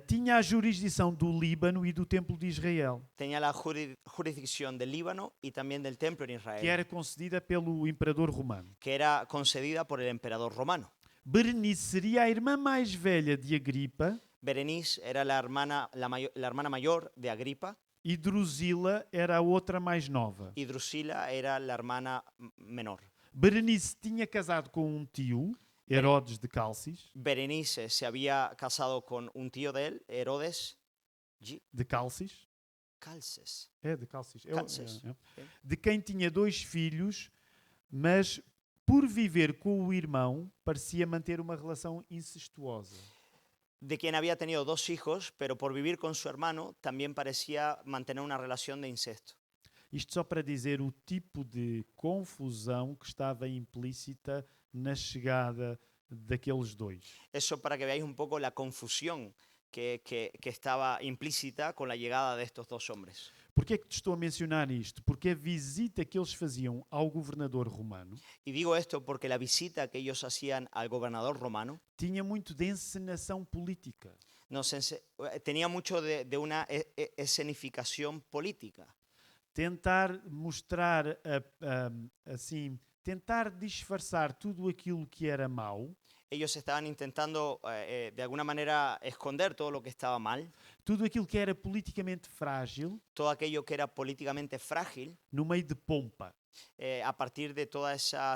tinha a jurisdição do Líbano e do Templo de Israel, tenía la jurisdicción del Líbano y también del templo en que Israel, era concedida pelo imperador romano. que era concedida por el emperador romano. Berenice seria a irmã mais velha de Agripa Berenice era la hermana mayor de Agripa e Drusila era a outra mais nova. y Drusila era la hermana menor. Berenice tinha casado com um tio, Herodes de Calcis, Berenice se había casado con un tío de él, Herodes de Calcis, Calces. de Calcis, Calces. de quem tinha 2 filhos, mas por viver com o irmão, parecia manter uma relação incestuosa. De quien había tenido 2 hijos, pero por vivir con su hermano también parecía mantener una relación de incesto. Isto só para dizer o tipo de confusão que estava implícita na chegada daqueles dois. Eso para que veáis un poco la confusión que estaba implícita con la llegada de estos 2 hombres. Porquê é que te estou a mencionar isto? Porque a visita que eles faziam ao governador romano Y digo esto porque la visita que ellos hacían al gobernador romano tinha muito de encenação política. tenía mucho de una escenificación política. Tentar mostrar, assim, tentar disfarçar tudo aquilo que era mau, Ellos estaban intentando de alguna manera esconder todo lo que estaba mal, tudo aquilo que era politicamente frágil, todo aquello que era políticamente frágil, no meio de pompa. a partir de toda esa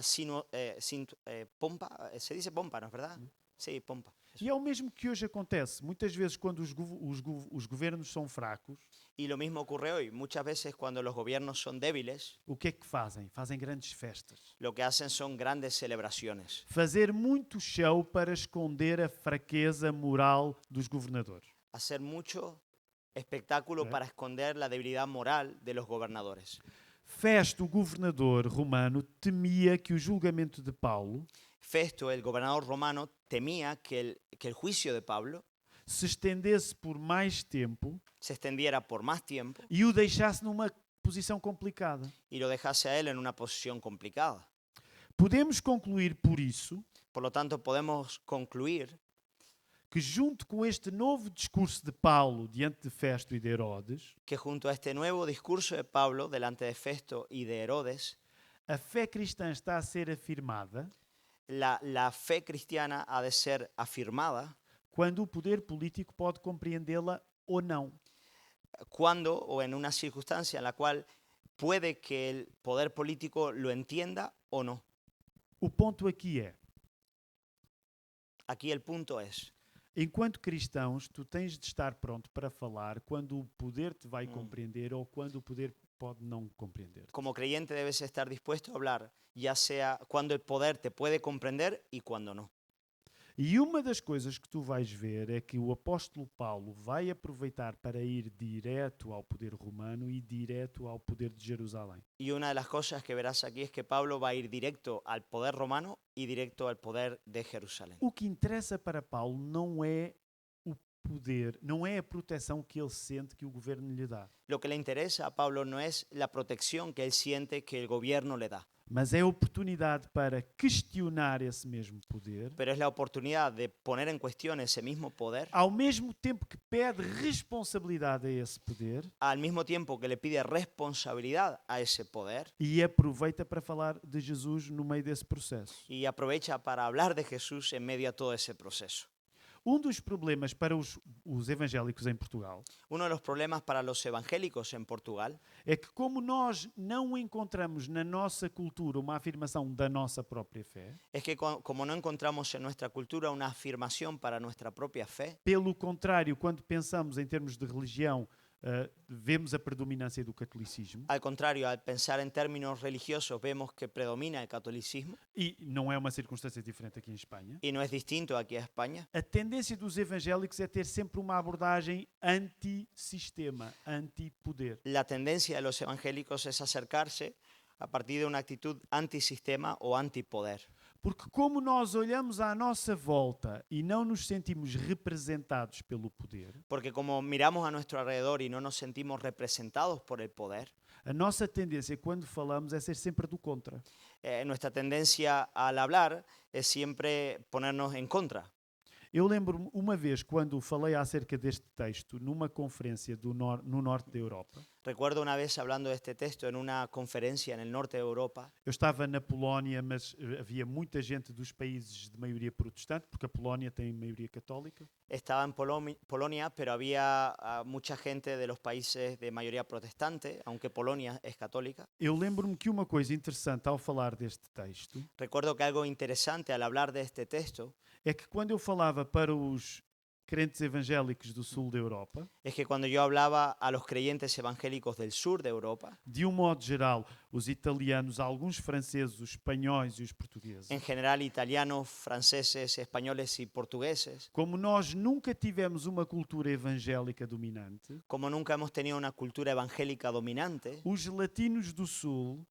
pompa, se dice pompa, ¿no es verdad? Sí, pompa. E é o mesmo que hoje acontece. Muitas vezes, quando os governos são fracos, Y lo mismo ocurre hoy. Muchas veces cuando los gobiernos son débiles, o que é que fazem? Fazem grandes festas. lo que hacen son grandes celebraciones. Fazer muito show para esconder a fraqueza moral dos governadores. Hacer mucho espectáculo para esconder la debilidad moral de los gobernadores. Festo, o governador romano, temia que o julgamento de Paulo Festo, el gobernador romano, temía que el juicio de Pablo se estendesse por mais tempo se extendiera por más tiempo e o deixasse numa posição complicada. y lo dejase a él en una posición complicada. Podemos concluir, por isso, Por lo tanto, podemos concluir que junto com este novo discurso de Paulo diante de Festo e de Herodes, que junto a este nuevo discurso de Pablo delante de Festo y de Herodes, a fé cristã está a ser afirmada la fe cristiana ha de ser afirmada quando o poder político pode compreendê-la ou não. cuando o en una circunstancia en la cual puede que el poder político lo entienda o no. O ponto aqui é, Aquí el punto es, enquanto cristãos, tu tens de estar pronto para falar quando o poder te vai compreender ou quando o poder pode não compreender. como creyente debes estar dispuesto a hablar, ya sea cuando el poder te puede comprender y cuando no. E uma das coisas que tu vais ver é que o apóstolo Paulo vai aproveitar para ir direto ao poder romano e direto ao poder de Jerusalém. Y una de las cosas que verás aquí es que Pablo va a ir directo al poder romano y directo al poder de Jerusalén. O que interessa para Paulo não é o poder, não é a proteção que ele sente que o governo lhe dá, Lo que le interesa a Pablo no es la protección que él siente que el gobierno le da, mas é a oportunidade para questionar esse mesmo poder, pero es la oportunidad de poner en cuestión ese mismo poder, ao mesmo tempo que pede responsabilidade a esse poder al mismo tiempo que le pide responsabilidad a ese poder e aproveita para falar de Jesus no meio desse processo. y aprovecha para hablar de Jesús en medio de todo ese proceso. Dos problemas para os evangélicos em Portugal Uno de los problemas para los evangélicos en Portugal é que, como nós não encontramos na nossa cultura uma afirmação da nossa própria fé, es que como no encontramos en nuestra cultura una afirmación para nuestra propia fe, pelo contrário, quando pensamos em termos de religião, vemos a predominância do catolicismo, al contrario, al pensar en términos religiosos vemos que predomina el catolicismo e não é uma circunstância diferente aqui em Espanha. y no es distinto aquí a España. A tendência dos evangélicos é ter sempre uma abordagem anti-sistema, anti-poder. La tendencia de los evangélicos es acercarse a partir de una actitud antisistema o antipoder. Porque como nós olhamos à nossa volta e não nos sentimos representados pelo poder, Porque como miramos a nuestro alrededor y no nos sentimos representados por el poder, a nossa tendência quando falamos é ser sempre do contra. nuestra tendencia al hablar es siempre ponernos en contra. Eu lembro-me uma vez quando falei acerca deste texto numa conferência no norte da Europa. Recuerdo una vez hablando de este texto en una conferencia en el norte de Europa. Eu estava na Polónia, mas havia muita gente dos países de maioria protestante, porque a Polónia tem maioria católica. Estaba en Polonia, pero había mucha gente de los países de mayoría protestante, aunque Polonia es católica. Eu lembro-me que uma coisa interessante ao falar deste texto Recuerdo que algo interesante al hablar de este texto é que quando eu falava para os crentes evangélicos do sul da Europa, es que cuando yo hablaba a los creyentes evangélicos del sur de Europa, de modo geral, os italianos, alguns franceses, os espanhóis e os portugueses, en general italianos, franceses, españoles y portugueses, como nós nunca tivemos uma cultura evangélica dominante, como nunca hemos tenido una cultura evangélica dominante, os latinos do sul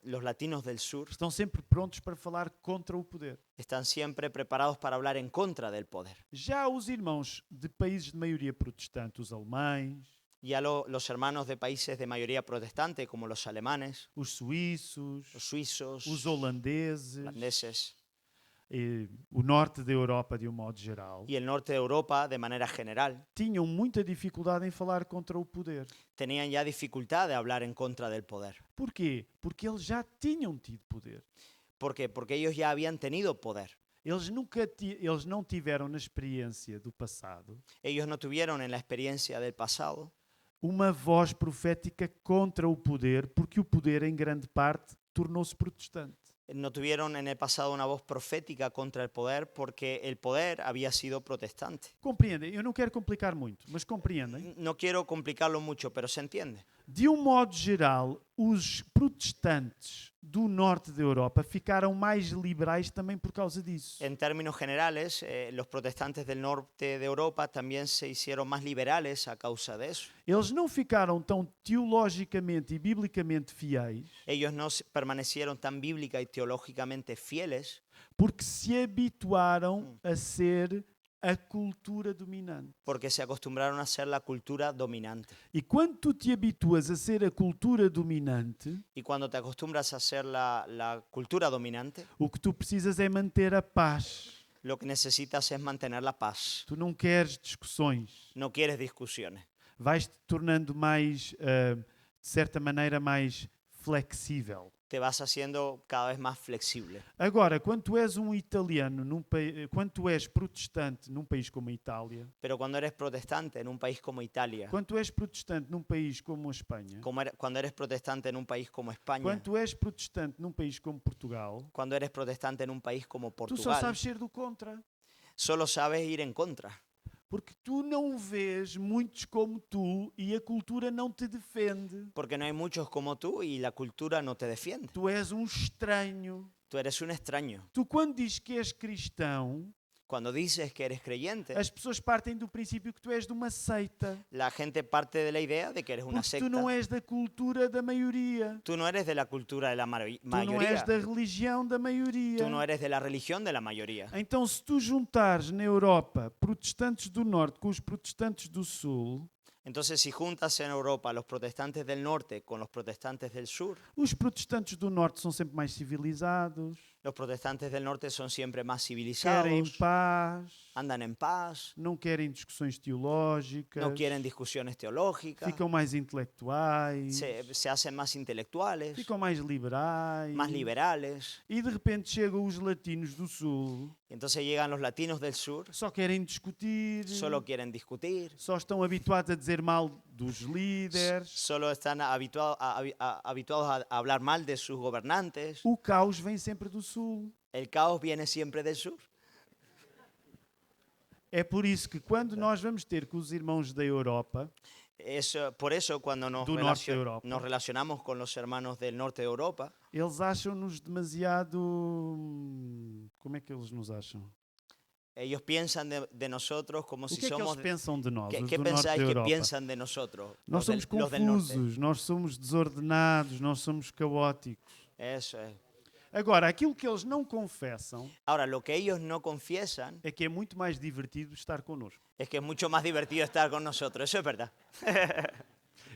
los latinos del sur estão sempre prontos para falar contra o poder. están siempre preparados para hablar en contra del poder. Já os irmãos de países de maioria protestante, os alemães, Ya los hermanos de países de mayoría protestante, como los alemanes, os suíços, los suizos, os holandeses, holandeses o norte da Europa de modo geral, y el norte de Europa de manera general, tinham muita dificuldade em falar contra o poder. tenían ya dificultad de hablar en contra del poder. Porquê? Porque eles já tinham tido poder. ¿Por qué? Porque ellos ya habían tenido poder. Eles não tiveram na experiência do passado Ellos no tuvieron en la experiencia del pasado uma voz profética contra o poder, porque o poder, em grande parte, tornou-se protestante. no tuvieron en el pasado una voz profética contra el poder porque el poder había sido protestante. Compreendem? Eu não quero complicar muito, mas compreendem? No quiero complicarlo mucho, pero se entiende. De modo geral, os protestantes do norte da Europa ficaram mais liberais também por causa disso. En términos generales, los protestantes del norte de Europa también se hicieron más liberales a causa de eso. Eles não ficaram tão teologicamente e biblicamente fiéis Ellos no permanecieron tan bíblica y teológicamente fieles porque se habituaram a ser a cultura dominante. porque se acostumbraron a ser la cultura dominante. E quando tu te habituas a ser a cultura dominante, Y cuando te acostumbras a ser la cultura dominante, o que tu precisas é manter a paz. lo que necesitas es mantener la paz. Tu não queres discussões. No quieres discusiones. Vais-te tornando mais, de certa maneira, mais flexível. Te vas haciendo cada vez más flexible. Agora, quando tu és um italiano, quando tu és protestante num país como a Itália, Pero cuando eres protestante en un país como Italia, quando tu és protestante num país como a Espanha, cuando eres protestante en un país como España, quando tu és protestante num país como Portugal, cuando eres protestante en un país como tu só Portugal, sabes ser do contra. solo sabes ir en contra. Porque tu não vês muitos como tu e a cultura não te defende. Porque no hay muchos como tú y la cultura no te defiende. Tu és um estranho. Tú eres un extraño. Tu, quando dizes que és cristão, Cuando dices que eres creyente, as pessoas partem do princípio que tu és de uma seita. la gente parte de la idea de que eres una Porque secta. tu não és da cultura da maioria. Tú no eres de la cultura de la Tu não mayoría. és da religião da maioria. Tú no eres de la religión de la mayoría. Então, se tu juntares na Europa protestantes do norte com os protestantes do sul, Entonces, si juntas en Europa los protestantes del norte con los protestantes del sur, os protestantes do norte são sempre mais civilizados, los protestantes del norte son siempre más querem civilizados, paz, andan en paz, não querem discussões teológicas, no quieren discusiones teológicas, ficam mais intelectuais, se hacen más intelectuales, ficam mais liberais. más liberales. E de repente chegam os latinos do sul, Y entonces llegan los latinos del sur, só querem discutir, solo quieren discutir, só estão habituados a dizer mal dos líderes. solo están habituados a hablar mal de sus gobernantes. O caos vem sempre do sul. El caos viene siempre del sur. É por isso que quando nós vamos ter com os irmãos da Europa, Por eso cuando Do norte de Europa. nos relacionamos con los hermanos del norte de Europa, eles acham-nos demasiado... Como é que eles nos acham? ellos piensan de nosotros como O si que é que somos... eles pensam de nós, os ¿Qué do norte pensáis da que Europa? piensan de nosotros? Nós somos los del norte. confusos, nós somos desordenados, nós somos caóticos. Eso es. Agora, aquilo que eles não confessam Ahora, lo que ellos no confiesan é que é muito mais divertido estar connosco. es que es mucho más divertido estar con nosotros. Eso es verdad.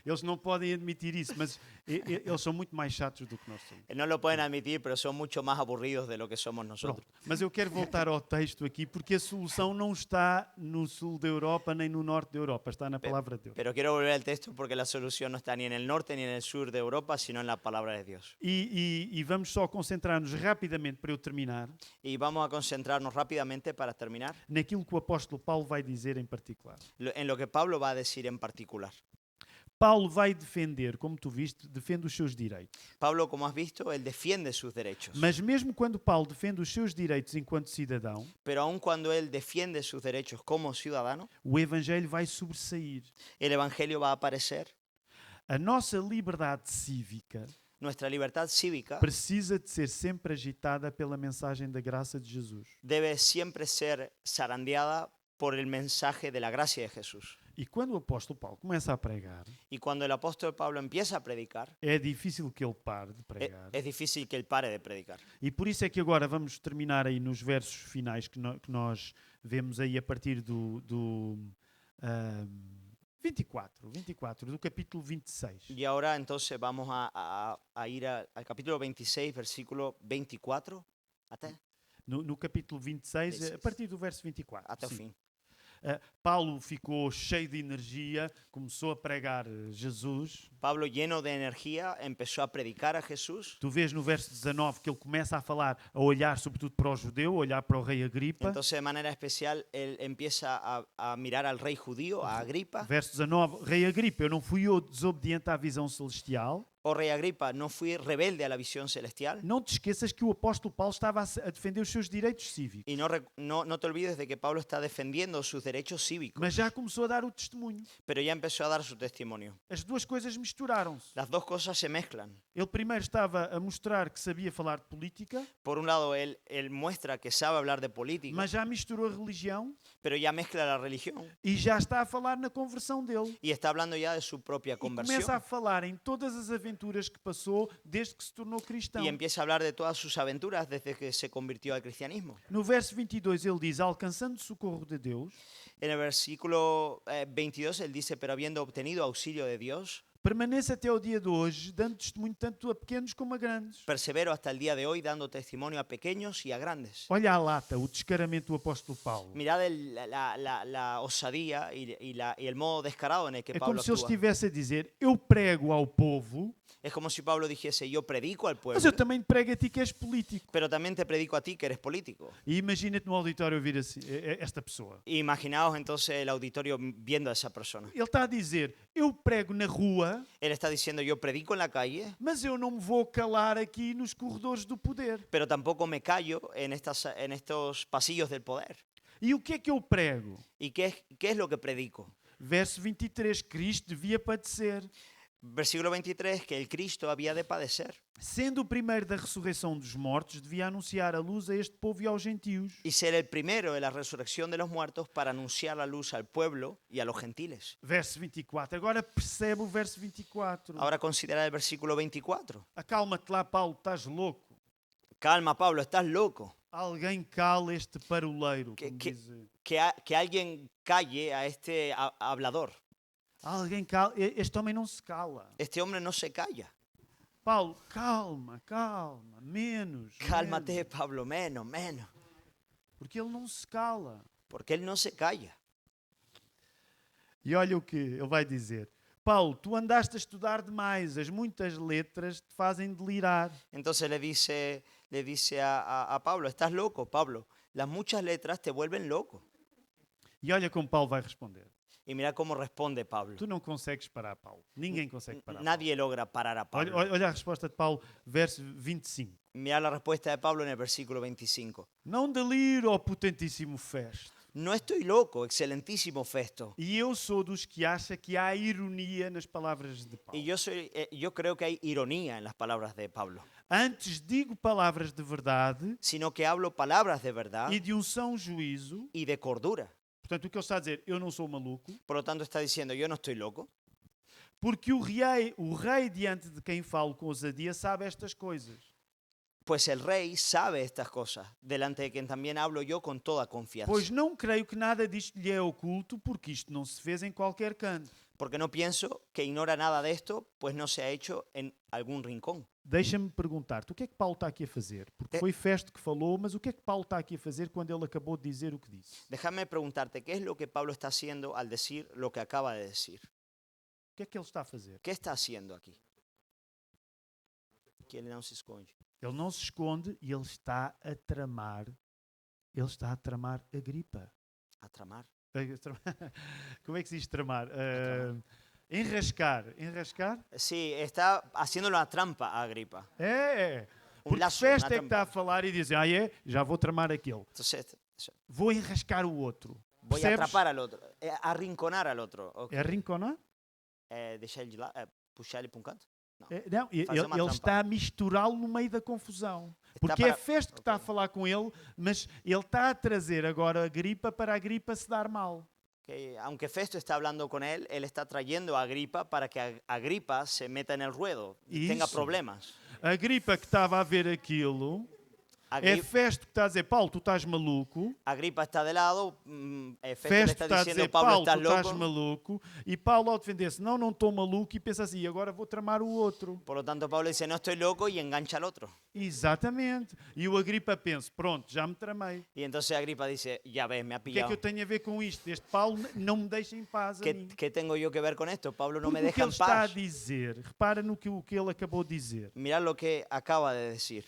Eles não podem admitir isso, mas eles são muito mais chatos do que nós somos. No lo pueden admitir, pero son mucho más aburridos de lo que somos nosotros. Pronto. Mas eu quero voltar ao texto aqui, porque a solução não está no sul da Europa nem no norte da Europa, está na palavra de Deus. Pero quiero volver al texto porque la solución no está ni en el norte ni en el sur de Europa, sino en la palabra de Dios. E vamos só concentrar-nos rapidamente, para eu terminar, Y vamos a concentrarnos rápidamente para terminar naquilo que o apóstolo Paulo vai dizer em particular. en lo que Pablo va a decir en particular. Paulo vai defender, como tu viste, defende os seus direitos. Pablo, como has visto, él defiende sus derechos. Mas mesmo quando Paulo defende os seus direitos enquanto cidadão, Pero aun cuando él defiende sus derechos como ciudadano, o evangelho vai sobressair. el evangelio va a aparecer. A nossa liberdade cívica Nuestra libertad cívica precisa de ser sempre agitada pela mensagem da graça de Jesus. debe siempre ser zarandeada por el mensaje de la gracia de Jesús. E quando o apóstolo Paulo começa a pregar, Y cuando el apóstol Pablo empieza a predicar, é difícil que ele pare de e- pregar. es difícil que él pare de predicar. E por isso é que agora vamos terminar aí nos versos finais que nós vemos aí a partir do 24, do capítulo 26. Y ahora entonces vamos a ir al capítulo 26, versículo 24, hasta, No capítulo 26, a 26. partir do verso 24. hasta el sim. fin. Paulo ficou cheio de energia, começou a pregar Jesus. Pablo, lleno de energía, empezó a predicar a Jesús. Tu vês no verso 19 que ele começa a falar, a olhar sobretudo para o judeu, a olhar para o rei Agripa. Entonces, de manera especial, él empieza a mirar al rey judío, a Agripa. Verso 19, rei Agripa, eu não fui eu desobediente à visão celestial. Oh rey Agripa, ¿no fui rebelde a la visión celestial? Não te esqueças que o apóstolo Paulo estava a defender os seus direitos cívicos. Y no te olvides de que Pablo está defendiendo sus derechos cívicos, Mas já começou a dar o testemunho. pero ya empezó a dar su testimonio. As duas coisas misturaram-se. Las dos cosas se mezclan. Ele primeiro estava a mostrar que sabia falar de política, Por un lado, él muestra que sabe hablar de política, mas já misturou a religião pero ya mezcla la religión e já está a falar na conversão dele. y está hablando ya de su propia E começa conversión. a falar em todas as aventuras que passou desde que se tornou cristão. Y empieza a hablar de todas sus aventuras desde que se convirtió al cristianismo. No verso 22 ele diz, alcançando socorro de Deus, En el versículo 22 él dice, pero habiendo obtenido auxilio de Dios, permanece até o dia de hoje, dando testemunho tanto a pequenos como a grandes. persevero hasta el día de hoy dando testimonio a pequeños y a grandes. Olha a lata, o descaramento do apóstolo Paulo. Mirad la osadía y el modo descarado en el que É Pablo como se ele actúa. estivesse a dizer, eu prego ao povo, Es como si Pablo dijese, yo predico al mas pueblo, eu também prego a ti que és político. pero también te predico a ti que eres político. E imagina-te no auditório ouvir assim, esta pessoa. Imaginaos entonces el auditorio viendo a esa persona. Ele está a dizer, eu prego na rua, Él está diciendo, yo predico en la calle, mas eu não me vou calar aqui nos corredores do poder. pero tampoco me callo en estos pasillos del poder. E o que é que eu prego? ¿Y qué es lo que predico? Verso 23, Cristo devia padecer, Versículo 23, que el Cristo había de padecer sendo o primeiro da ressurreição dos mortos, devia anunciar a luz a este povo e aos gentios. y ser el primero de la resurrección de los muertos para anunciar la luz al pueblo y a los gentiles. Verso 24. Agora percebe o verso 24. Ahora considera el versículo 24. Acalma-te lá, Paulo, estás louco. Calma, Pablo, estás loco. Alguém cala este paroleiro, como Que- diz. Que alguien calle a este hablador. Alguém cala. Este homem não se cala. Este hombre no se calla. Paulo, calma, calma, menos. Cálmate, menos. Pablo, menos. Porque ele não se cala. Porque él no se calla. E olha o que ele vai dizer. Paulo, tu andaste a estudar demais, as muitas letras te fazem delirar. Entonces le dice a Pablo, estás loco, Pablo. Las muchas letras te vuelven loco. E olha como Paulo vai responder. Y mira cómo responde Pablo. Tu não consegues parar, Paulo. Ninguém consegue parar. Nadie logra parar a Paulo. Pablo. Olha a resposta de Paulo, verso 25. Mira la respuesta de Pablo en el versículo 25. Não deliro, ó potentíssimo Festo. No estoy loco, excelentísimo Festo. E eu sou dos que acha que há ironia nas palavras de Paulo. Y yo creo que hay ironía en las palabras de Pablo. Antes digo palavras de verdade Sino que hablo palabras de verdad e de são juízo. y de cordura. Portanto, o que ele está a dizer, eu não sou maluco, Por lo tanto está diciendo, yo no estoy loco. porque o rei diante de quem falo com ousadia sabe estas coisas. Pues el rey sabe estas cosas, delante de quien también hablo yo con toda confianza. Pois não creio que nada disto lhe é oculto, porque isto não se fez em qualquer canto. Porque no pienso que ignora nada de esto, pues no se ha hecho en algún rincón. Deixa-me perguntar-te, o que é que Paulo está aqui a fazer? Porque foi Festo que falou, mas o que é que Paulo está aqui a fazer quando ele acabou de dizer o que disse? Déjame preguntarte, ¿qué es lo que Pablo está haciendo al decir lo que acaba de decir? O que é que ele está a fazer? ¿Qué está haciendo aquí? Que ele não se esconde. Ele não se esconde e ele está a tramar. Ele está a tramar a gripa. A tramar. Como é que se diz tramar? Tramar. Enrascar. Enrascar? Sí, está haciendo una trampa a Agripa. É. Porque laço, uma festa é que trampa. está a falar e dizem, já vou tramar aquele. Entonces, Vou enrascar o outro. voy a Percebes? atrapar al otro, arrinconar al otro. Ok. É arrinconar? Deixar-lhe lá, puxar-lhe para um canto. Não, Fazer uma ele trampa. está a misturá-lo no meio da confusão. Porque para- é Festo que está a Ok. falar com ele, mas ele está a trazer agora a Agripa para a Agripa se dar mal. Que aunque Festo está hablando con él está trayendo a Agripa para que Agripa se meta en el ruedo y tenga Isso. problemas. A Agripa que estava a ver aquilo, é Festo que está a dizer, Paulo, tu estás maluco. Agripa está de lado, Festo le Festo está está a diciendo, dizer, Pablo, Paulo, estás tu estás loco. maluco. E Paulo, ao defender-se, não estou maluco, e pensa assim, agora vou tramar o outro. Por lo tanto, Pablo dice, no estoy loco y engancha al otro. Exatamente. E o Agripa pensa, pronto, já me tramei. Y entonces Agripa dice, ya ves, me ha O que é pillado. que eu tenho a ver com isto? Este Paulo não me deixa em paz a mim. ¿Qué tengo yo que ver con esto? Pablo no me Porque o que deja ele en está a paz. dizer, repara no que o que ele acabou de dizer. Mirad lo que acaba de decir.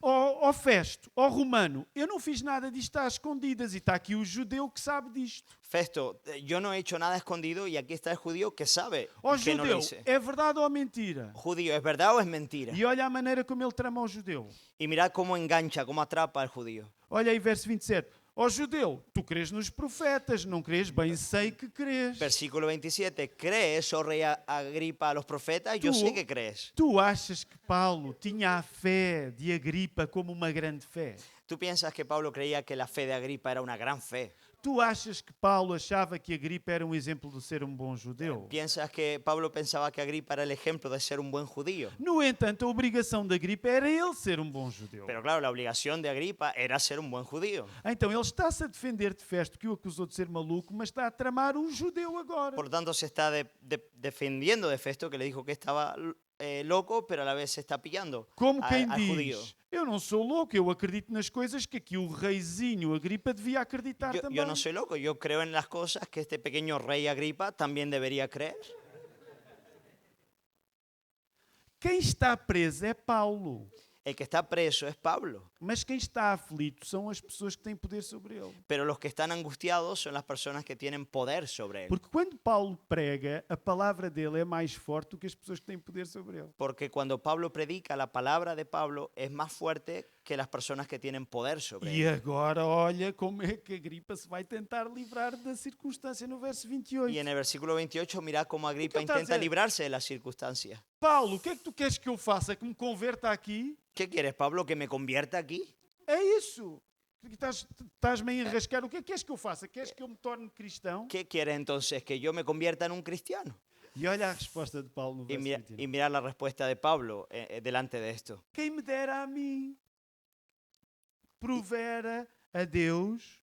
Ó Festo, ó Romano, eu não fiz nada disto às escondidas e está aqui o judeu que sabe disto. Festo, yo no he hecho nada escondido y aquí está el judío que sabe Ó que no lo judeu, hice. é verdade ou mentira? Judío, ¿es verdad o es mentira? E olha a maneira como ele trama o judeu. Y mirad cómo engancha, cómo atrapa al judío. Olha aí verso 27. Ó judeu, tu crês nos profetas, não crês? Bem sei que crês. Versículo 27. ¿Crees, oh rey Agripa, a los profetas? Yo Tú- sé que crees. Tu achas que Paulo tinha a fé de Agripa como uma grande fé? ¿Tú piensas que Pablo creía que la fe de Agripa era una gran fe? Tu achas que Paulo achava que Agripa era um exemplo de ser um bom judeu? ¿Piensas que Pablo pensaba que Agripa era el ejemplo de ser un buen judío? No entanto, a obrigação de Agripa era ele ser um bom judeu. Pero claro, la obligación de Agripa era ser un buen judío. Então ele está-se a defender de Festo, que o acusou de ser maluco, mas está a tramar um judeu agora. Por lo tanto, se está defendiendo de Festo, que le dijo que estaba loco, pero a la vez se está pillando Como quem al judío. diz, eu não sou louco, eu acredito nas coisas que aqui o reizinho Agripa devia acreditar também. Yo no soy loco, yo creo en las cosas que este pequeño rey Agripa también debería creer. Quem está preso é Paulo, El que está preso es Pablo, mas quem está aflito são as pessoas que têm poder sobre ele. pero los que están angustiados son las personas que tienen poder sobre él. Porque quando Paulo prega, a palavra dele é mais forte do que as pessoas que têm poder sobre ele. Porque cuando Pablo predica, la palabra de Pablo es más fuerte que las personas que tienen poder sobre E él. agora olha como é que Agripa se vai tentar livrar da circunstância no verso 28. Y en el versículo 28, mira cómo Agripa ¿Qué estás intenta haciendo? librarse de las circunstancias. Paulo, o que é que tu queres que eu faça? Que me converta aqui? ¿Qué quieres, Pablo? ¿Que me convierta aquí? É isso. Estás-me a enrascar. O que é que queres que eu faça? Queres que eu me torne cristão? ¿Qué quieres entonces? ¿Que yo me convierta en un cristiano? E olha a resposta de Paulo no Y, verso mira, 29. y mira la respuesta de Pablo delante de esto. Quem me dera a mim provera a Deus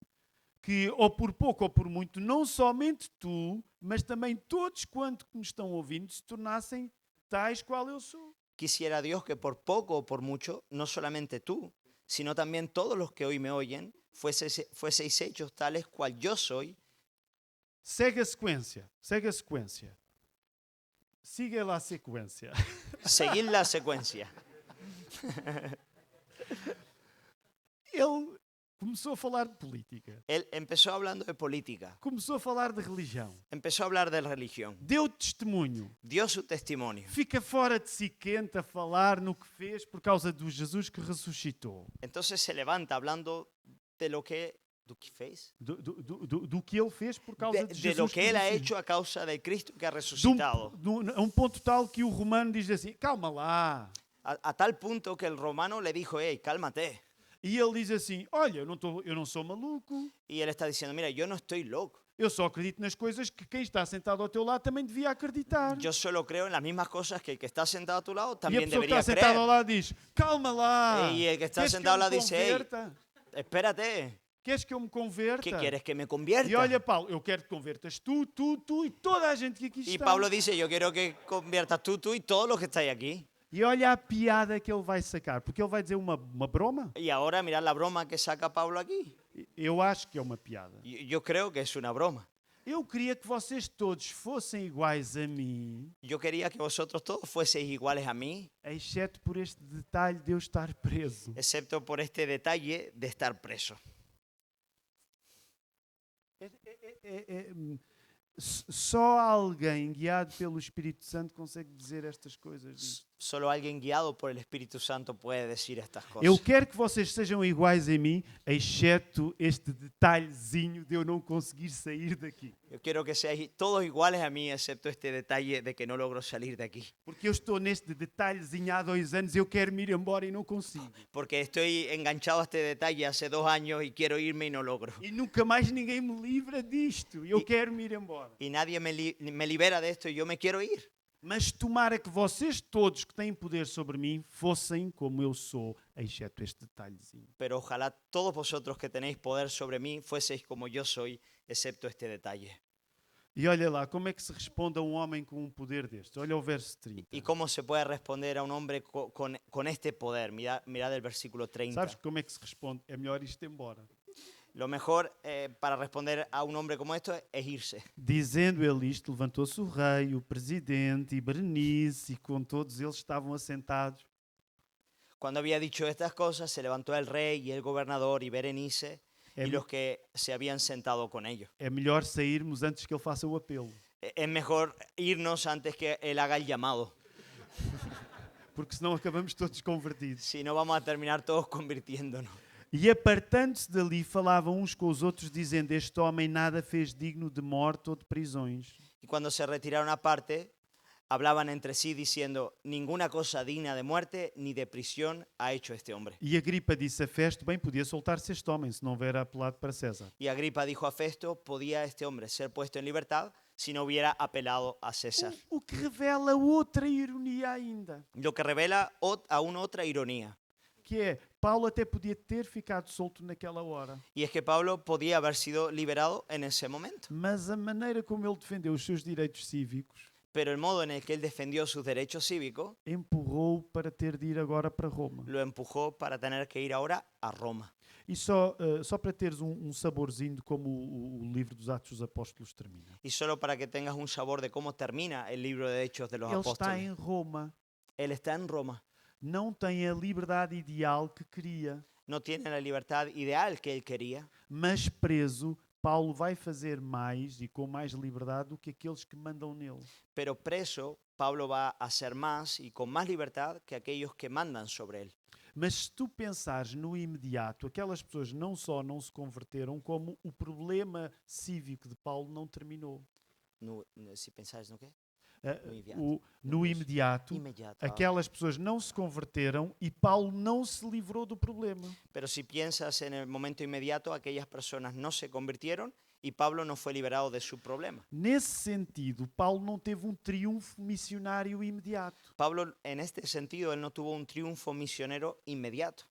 que, ou por pouco ou por muito, não somente tu, mas também todos quanto me estão ouvindo, se tornassem tais qual eu sou. Quisiera Dios que por poco o por mucho, no solamente tú, sino también todos los que hoy me oyen, fueseis hechos tales cual yo soy. Segue a sequência. Segue a sequência. Siga lá a sequência. Seguid la secuencia. Ele começou a falar de política. Él empezó hablando de política, Começou a falar de religião. empezó a hablar de religión, Deu testemunho. dio su testimonio. Fica fora de si quente a falar no que fez por causa do Jesus que ressuscitou. Entonces se levanta hablando de lo que fez, Do que ele fez por causa de de Jesus. lo que él ha ressuscitou. hecho a causa del Cristo que ha De resucitado. a um ponto tal que o romano diz assim, calma lá. A tal punto que el romano le dijo, hey, cálmate. E ele diz assim, olha, eu não sou maluco. Y él está diciendo, mira, yo no estoy loco. Eu só acredito nas coisas que quem está sentado ao teu lado também devia acreditar. Yo solo creo en las mismas cosas que el que está sentado a tu lado E a también pessoa que debería está sentada ao creer. lado diz, calma lá. E el que está Queres sentado eu ao lado me dice, "Ei, converta? Espérate, Queres que eu me converta? ¿qué quieres? ¿Que me E convierta? olha, Paulo, eu quero que convertas tu e toda a gente que aqui Y está. Pablo dice, yo quiero que conviertas tú y todos los que estáis aquí. E olha a piada que ele vai sacar, porque ele vai dizer uma broma. Y ahora mirad la broma que saca Pablo aquí. Eu acho que é uma piada. Yo creo que es una broma. Eu queria que vocês todos fossem iguais a mim, Yo quería que vosotros todos fueseis iguales a mí, exceto por este detalhe de eu estar preso. excepto por este detalle de estar preso. Só alguém guiado pelo Espírito Santo consegue dizer estas coisas. Disto. Solo alguien guiado por el Espíritu Santo puede decir estas Eu cosas. quero que vocês sejam iguais a mim, exceto este detalhezinho de eu não conseguir sair daqui. Yo quiero que seáis todos iguales a mí, excepto este detalle de que no logro salir de aquí. Porque eu estou neste detalhezinho há 2 anos, eu quero me ir embora e não consigo. Porque estoy enganchado a este detalle hace 2 años y quiero irme y no logro. E nunca mais ninguém me livra disto. Eu quero me ir embora. Y nadie me libera de esto y yo me quiero ir. Mas tomara que vocês todos que têm poder sobre mim fossem como eu sou, exceto este detalhezinho. Pero ojalá todos vosotros que tenéis poder sobre mí fueseis como yo soy, excepto este detalle. E olha lá, como é que se responde a um homem com um poder deste? Olha o verso 30. ¿Y cómo se puede responder a un hombre con este poder? Mirad el versículo 30. Sabes como é que se responde? É melhor isto embora. Lo mejor para responder a un hombre como esto es irse. Dizendo ele isto, levantou-se o rei, o presidente e Berenice, e com todos eles estavam assentados. Cuando había dicho estas cosas, se levantó el rey y el gobernador y Berenice y los que se habían sentado con ellos. É melhor sairmos antes que ele faça o apelo. Es mejor irnos antes que él haga el llamado. Porque senão acabamos todos convertidos. Si no, vamos a terminar todos convirtiéndonos. E apartando-se dali, falavam uns com os outros, dizendo: Este homem nada fez digno de morte ou de prisões. Y cuando se retiraron aparte, hablaban entre sí diciendo: ninguna cosa digna de muerte ni de prisión ha hecho este hombre. E Agripa disse a Festo: Bem, podia soltar-se este homem, se não houver apelado para César. Y Agripa dijo a Festo: podía este hombre ser puesto en libertad si no hubiera apelado a César. O que revela outra ironia ainda. Lo que revela aún otra ironía. Que é, Paulo até podia ter ficado solto naquela hora. Y es que Pablo podía haber sido liberado en ese momento. Mas a maneira como ele defendeu os seus direitos cívicos Pero el modo en el que él defendió sus derechos cívicos empurrou para ter de ir agora para Roma. lo empujó para tener que ir ahora a Roma. E só para teres um saborzinho de como o livro dos Atos dos Apóstolos termina. Y solo para que tengas un sabor de cómo termina el libro de Hechos de los Ele está Apóstoles. em Roma, Él está en Roma. não tem a liberdade ideal que queria, No tiene la libertad ideal que él quería, mas preso, Paulo vai fazer mais e com mais liberdade do que aqueles que mandam nele. pero preso, Pablo va a hacer más y con más libertad que aquellos que mandan sobre él. Mas se tu pensares no imediato, aquelas pessoas não só não se converteram, como o problema cívico de Paulo não terminou. Si pensáis, ¿no qué? No imediato, Inmediato. aquelas pessoas não se converteram e Paulo não se livrou do problema. Pero si piensas en el momento inmediato, aquellas personas no se convirtieron y Pablo no fue liberado de su problema. Nesse sentido, Paulo não teve um triunfo missionário imediato, Pablo, en este sentido, él no tuvo un triunfo misionero inmediato,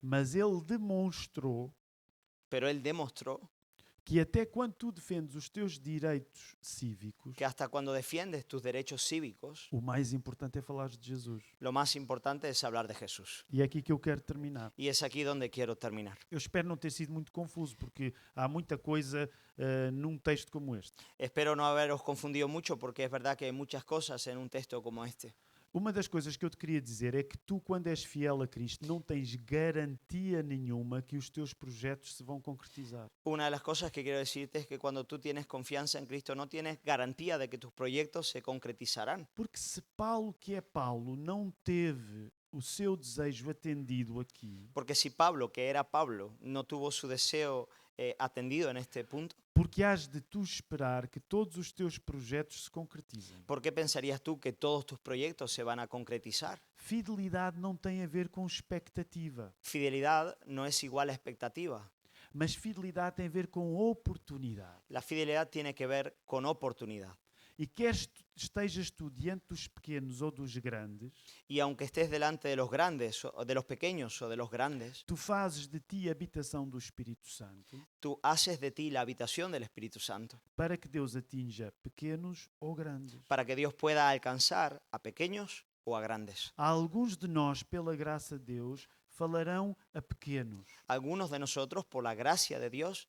mas ele demonstrou pero él demostró que até quando tu defendes os teus direitos cívicos, que hasta cuando defiendes tus derechos cívicos, o mais importante é falar de Jesus. lo más importante es hablar de Jesús. E é aqui que eu quero terminar. Y es aquí donde quiero terminar. Eu espero não ter sido muito confuso, porque há muita coisa num texto como este. Espero no haberos confundido mucho porque es verdad que hay muchas cosas en un texto como este. Uma das coisas que eu te queria dizer é que tu, quando és fiel a Cristo, não tens garantia nenhuma que os teus projetos se vão concretizar. Una de las cosas que quiero decirte es que cuando tú tienes confianza en Cristo no tienes garantía de que tus proyectos se concretizarán. Porque se Paulo, que é Paulo, não teve o seu desejo atendido aqui, Porque si Pablo, que era Pablo, no tuvo su deseo atendido en este punto, porque has de tu esperar que todos os teus projetos se concretizem. ¿por qué pensarías tú que todos tus proyectos se van a concretizar? Fidelidade não tem a ver com expectativa, Fidelidad no es igual a expectativa. mas fidelidade tem a ver com oportunidade. La fidelidad tiene que ver con oportunidad. E quer estejas tu diante dos pequenos ou dos grandes, Y aunque estés delante de los grandes, o de los pequeños o de los grandes, tu fazes de ti a habitação do Espírito Santo, tú haces de ti la habitación del Espíritu Santo para que Deus atinja pequenos ou grandes. para que Dios pueda alcanzar a pequeños o a grandes. Alguns de nós, pela graça de Deus, falarão a pequenos. Algunos de nosotros, por la gracia de Dios,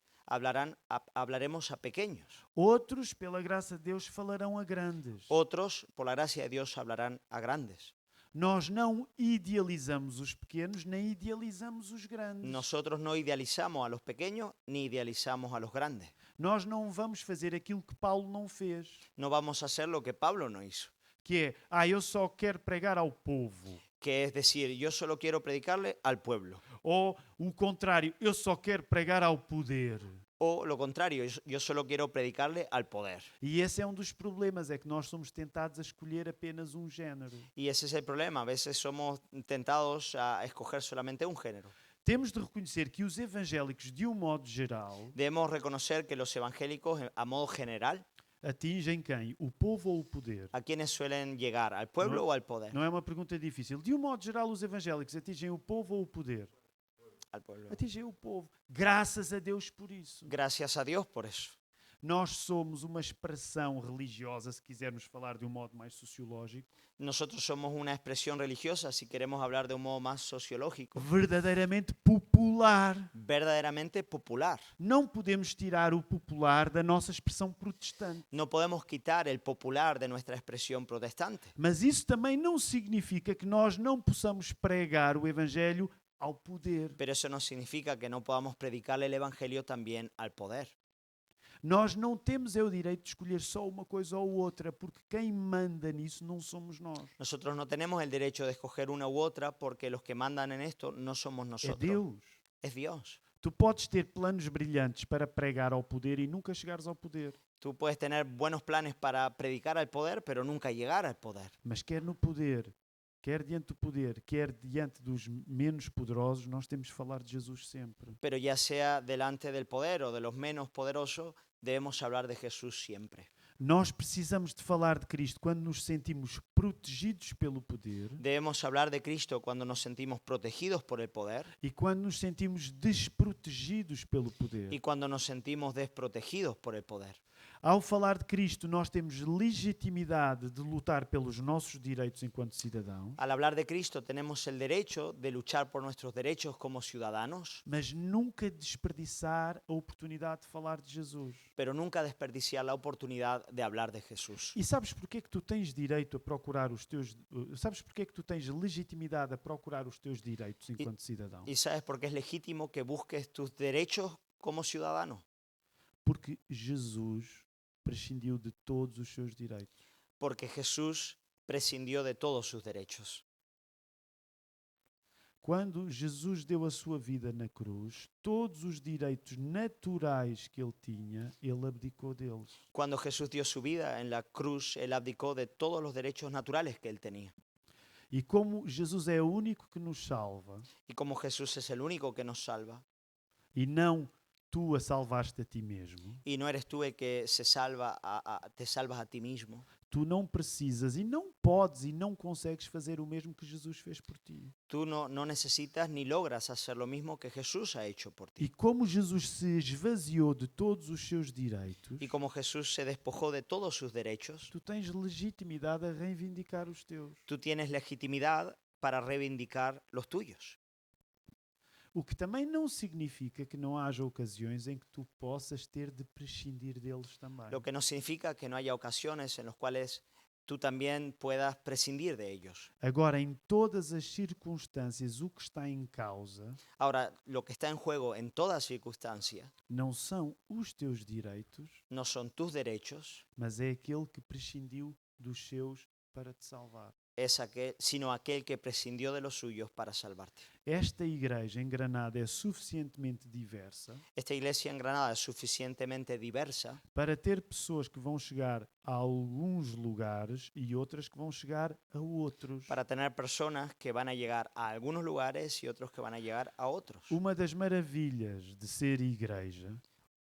hablaremos a pequeños. Outros, pela graça de Deus, falarão a grandes. Otros, por la gracia de Dios, hablarán a grandes. Nós não idealizamos os pequenos, nem idealizamos os grandes. Nosotros no idealizamos a los pequeños ni idealizamos a los grandes. Nós não vamos fazer aquilo que Paulo não fez, No vamos a hacer lo que Pablo no hizo, que é, eu só quero pregar ao povo. que es decir, yo solo quiero predicarle al pueblo. Ou o contrário, eu só quero pregar ao poder. O lo contrario, yo solo quiero predicarle al poder. E esse é um dos problemas, é que nós somos tentados a escolher apenas um género. Y ese es el problema, a veces somos tentados a escoger solamente un género. Temos de reconhecer que os evangélicos, de um modo geral, Debemos reconocer que los evangélicos, a modo general, atingem quem? O povo ou o poder? ¿a quiénes suelen llegar? ¿Al pueblo o al poder? Não é uma pergunta difícil. De um modo geral, os evangélicos atingem o povo ou o poder? Al pueblo. Atingem o povo. Graças a Deus por isso. Gracias a Dios por eso. Nós somos uma expressão religiosa, se quisermos falar de um modo mais sociológico, Nosotros somos una expresión religiosa, si queremos hablar de un modo más sociológico, verdadeiramente popular. verdaderamente popular. Não podemos tirar o popular da nossa expressão protestante. No podemos quitar el popular de nuestra expresión protestante. Mas isso também não significa que nós não possamos pregar o Evangelho ao poder. Pero eso no significa que no podamos predicarle el evangelio también al poder. Nós não temos o direito de escolher só uma coisa ou outra, porque quem manda nisso não somos nós. Nosotros no tenemos el derecho de escoger una u otra porque los que mandan en esto no somos É nosotros. Deus. Es Dios. Tu podes ter planos brilhantes para pregar ao poder e nunca chegares ao poder. Tú puedes tener buenos planes para predicar al poder, pero nunca llegar al poder. Mas quer no poder, quer diante do poder, quer diante dos menos poderosos, nós temos de falar de Jesus sempre. Pero ya sea delante del poder o de los menos poderosos, debemos hablar de Jesús siempre. Nós precisamos de falar de Cristo quando nos sentimos protegidos pelo poder Debemos hablar de Cristo cuando nos sentimos protegidos por el poder e quando nos sentimos desprotegidos pelo poder. y cuando nos sentimos desprotegidos por el poder. Ao falar de Cristo, nós temos legitimidade de lutar pelos nossos direitos enquanto cidadãos, Al hablar de Cristo tenemos el derecho de luchar por nuestros derechos como ciudadanos, mas nunca desperdiçar a oportunidade de falar de Jesus. pero nunca desperdiciar la oportunidad de hablar de Jesús. E sabes porquê é que tu tens direito a procurar os teus... Sabes porquê é que tu tens legitimidade a procurar os teus direitos enquanto cidadão? ¿Y sabes por qué es legítimo que busques tus derechos como ciudadano? Porque Jesus prescindiu de todos os seus direitos. Porque Jesús prescindió de todos sus derechos. Quando Jesus deu a sua vida na cruz, todos os direitos naturais que ele tinha, ele abdicou deles. Cuando Jesús dio su vida en la cruz, Él abdicó de todos los derechos naturales que Él tenía. E como Jesus é o único que nos salva, Y como Jesús es el único que nos salva, e não tu a salvaste a ti mesmo, y no eres tú el que se salva te salvas a ti mismo, tu não precisas e não podes e não consegues fazer o mesmo que Jesus fez por ti. tú no necesitas ni logras hacer lo mismo que Jesús ha hecho por ti. E como Jesus se esvaziou de todos os seus direitos, Y como Jesús se despojó de todos sus derechos, tu tens legitimidade a reivindicar os teus. tú tienes legitimidad para reivindicar los tuyos. O que também não significa que não haja ocasiões em que tu possas ter de prescindir deles também. Lo que no significa que no haya ocasiones en las cuales tú también puedas prescindir de ellos. Agora, em todas as circunstâncias, o que está em causa Ahora, lo que está en juego en toda circunstancia não são os teus direitos, no son tus derechos, mas é aquele que prescindiu dos seus para te salvar. sino aquel que prescindió de los suyos para salvarte. Esta igreja em Granada é suficientemente diversa Esta iglesia en Granada es suficientemente diversa para ter pessoas que vão chegar a alguns lugares e outras que vão chegar a outros. para tener personas que van a llegar a algunos lugares y otros que van a llegar a otros. Uma das maravilhas de ser igreja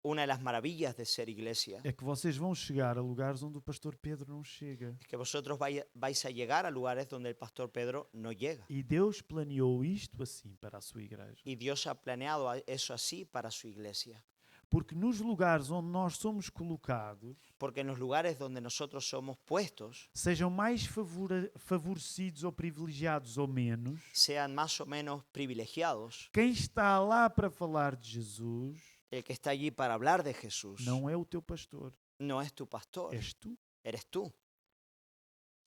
Una de las maravillas de ser iglesia é que vocês vão chegar a lugares onde o pastor Pedro não chega. es que vosotros vais a llegar a lugares donde el pastor Pedro no llega. E Deus planeou isto assim para a sua igreja. Y Dios ha planeado eso así para su iglesia. Porque nos lugares onde nós somos colocados, Porque en los lugares donde nosotros somos puestos, sejam mais favorecidos ou privilegiados ou menos, sean más o menos privilegiados, quem está lá para falar de Jesus el que está allí para hablar de Jesús não é o teu pastor, no es tu pastor, és tu. eres tú.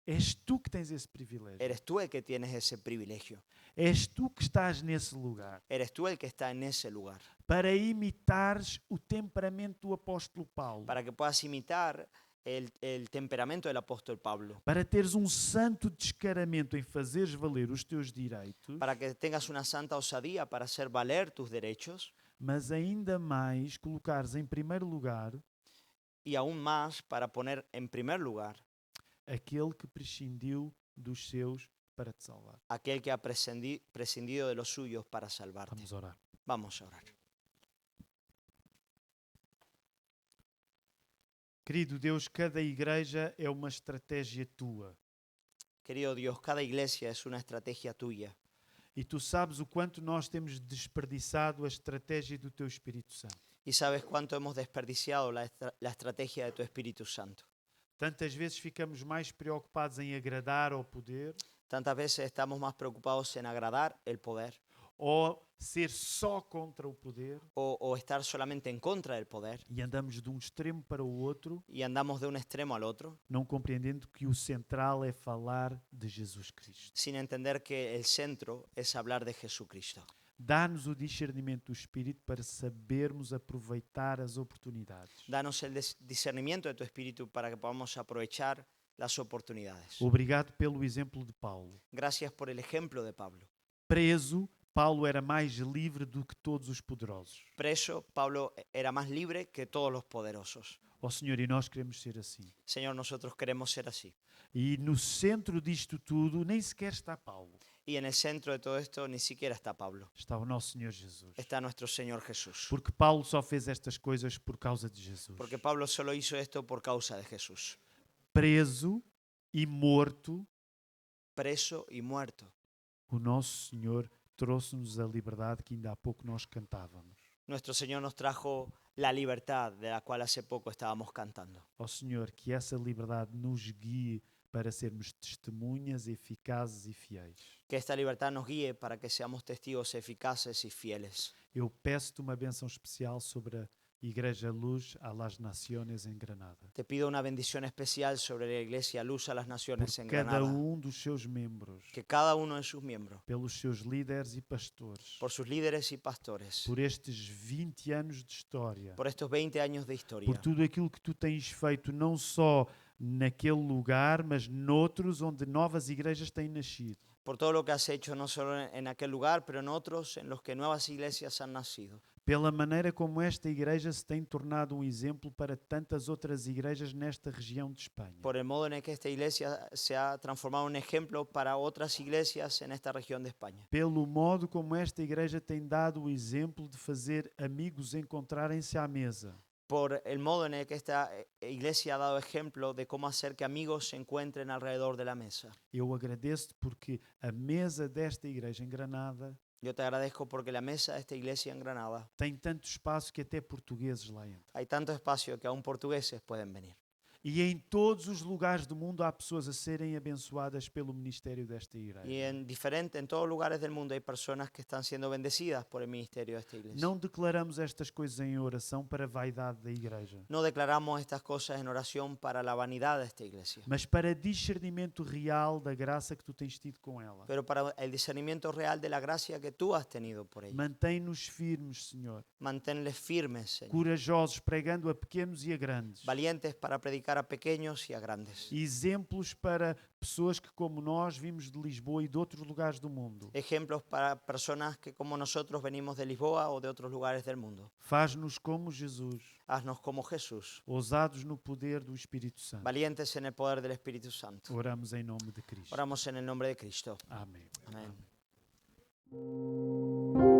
És tu que tens esse privilégio. Eres tú el que tienes ese privilegio. És tu que estás nesse lugar Eres tú el que está en ese lugar. para imitares o temperamento do apóstolo Paulo, Para que puedas imitar el temperamento del apóstol Pablo. para teres um santo descaramento em fazeres valer os teus direitos, Para que tengas una santa osadía para hacer valer tus derechos. mas ainda mais colocares em primeiro lugar Y aún más para poner en primer lugar aquele que prescindiu dos seus para te salvar. aquel que ha prescindido de los suyos para salvarte. Vamos orar. Vamos a orar. Querido Deus, cada igreja é uma estratégia tua. Querido Dios, cada iglesia es una estrategia tuya. E tu sabes o quanto nós temos desperdiçado a estratégia do teu Espírito Santo. Y sabes cuánto hemos desperdiciado la estrategia de tu Espíritu Santo. Tantas vezes ficamos mais preocupados em agradar ao poder Tantas veces estamos más preocupados en agradar el poder ou ser só contra o poder o estar solamente en contra del poder e andamos de um extremo para o outro, y andamos de un extremo al otro não compreendendo que o central é falar de Jesus Cristo. sin entender que el centro es hablar de Jesucristo. Dá-nos o discernimento do Espírito para sabermos aproveitar as oportunidades. Danos el discernimiento de tu Espíritu para que podamos aprovechar las oportunidades. Obrigado pelo exemplo de Paulo. Gracias por el ejemplo de Pablo. Preso, Paulo era mais livre do que todos os poderosos. Preso, Pablo era más libre que todos los poderosos. Ó Senhor, e nós queremos ser assim. Señor, nosotros queremos ser así. E no centro disto tudo nem sequer está Paulo. Y en el centro de todo esto ni siquiera está Pablo. Está o nosso Senhor Jesus. Está nuestro Señor Jesús. Porque Paulo só fez estas coisas por causa de Jesus. Porque Pablo solo hizo esto por causa de Jesús. Preso e morto, Preso y muerto. o nosso Senhor trouxe-nos a liberdade que ainda há pouco nós cantávamos. Nuestro Señor nos trajo la libertad de la cual hace poco estábamos cantando. Ó Senhor, que essa liberdade nos guie para sermos testemunhas eficazes e fiéis. Que esta libertad nos guíe para que seamos testigos eficaces y fieles. Eu peço-te uma bênção especial sobre a Igreja Luz a las Naciones em Granada. Te pido una bendición especial sobre la Iglesia Luz a las Por Naciones en cada Granada. dos seus membros, Que cada uno de sus miembros, pelos seus líderes e pastores, por sus líderes y pastores, por estes 20 anos de história, por estos 20 años de historia, por tudo aquilo que tu tens feito, não só naquele lugar, mas noutros onde novas igrejas têm nascido. por todo lo que has hecho no solo en aquel lugar, pero en otros en los que nuevas iglesias han nacido. Pela maneira como esta igreja se tem tornado um exemplo para tantas outras igrejas nesta região de Espanha. Por el modo en el que esta iglesia se ha transformado en un ejemplo para otras iglesias en esta región de España. Pelo modo como esta igreja tem dado o exemplo de fazer amigos encontrarem-se à mesa. Por el modo en el que esta iglesia ha dado ejemplo de cómo hacer que amigos se encuentren alrededor de la mesa. Eu agradeço-te porque a mesa desta igreja em Granada Yo te agradezco porque la mesa de esta iglesia en Granada tem tanto espaço que até portugueses lá entram. hay tanto espacio que aún portugueses pueden venir. E em todos os lugares do mundo há pessoas a serem abençoadas pelo ministério desta igreja. Y en todos lugares del mundo hay personas que están siendo bendecidas por el ministerio de esta iglesia. Não declaramos estas coisas em oração para a vaidade da igreja, No declaramos estas cosas en oración para la vanidad de esta iglesia, mas para discernimento real da graça que tu tens tido com ela. pero para el discernimiento real de la gracia que tú has tenido por ella. Mantém-nos firmes, Senhor, Manténles firmes, Señor. corajosos, pregando a pequenos e a grandes. Valientes para predicar a pequeños y a grandes. Exemplos para pessoas que, como nós, vimos de Lisboa e de outros lugares do mundo. Ejemplos para personas que como nosotros venimos de Lisboa o de otros lugares del mundo. Faz-nos como Jesus, Haznos como Jesús, ousados no poder do Espírito Santo. valientes en el poder del Espíritu Santo. Oramos em nome de Cristo. Oramos en el nombre de Cristo. Amém. Amén. Amém.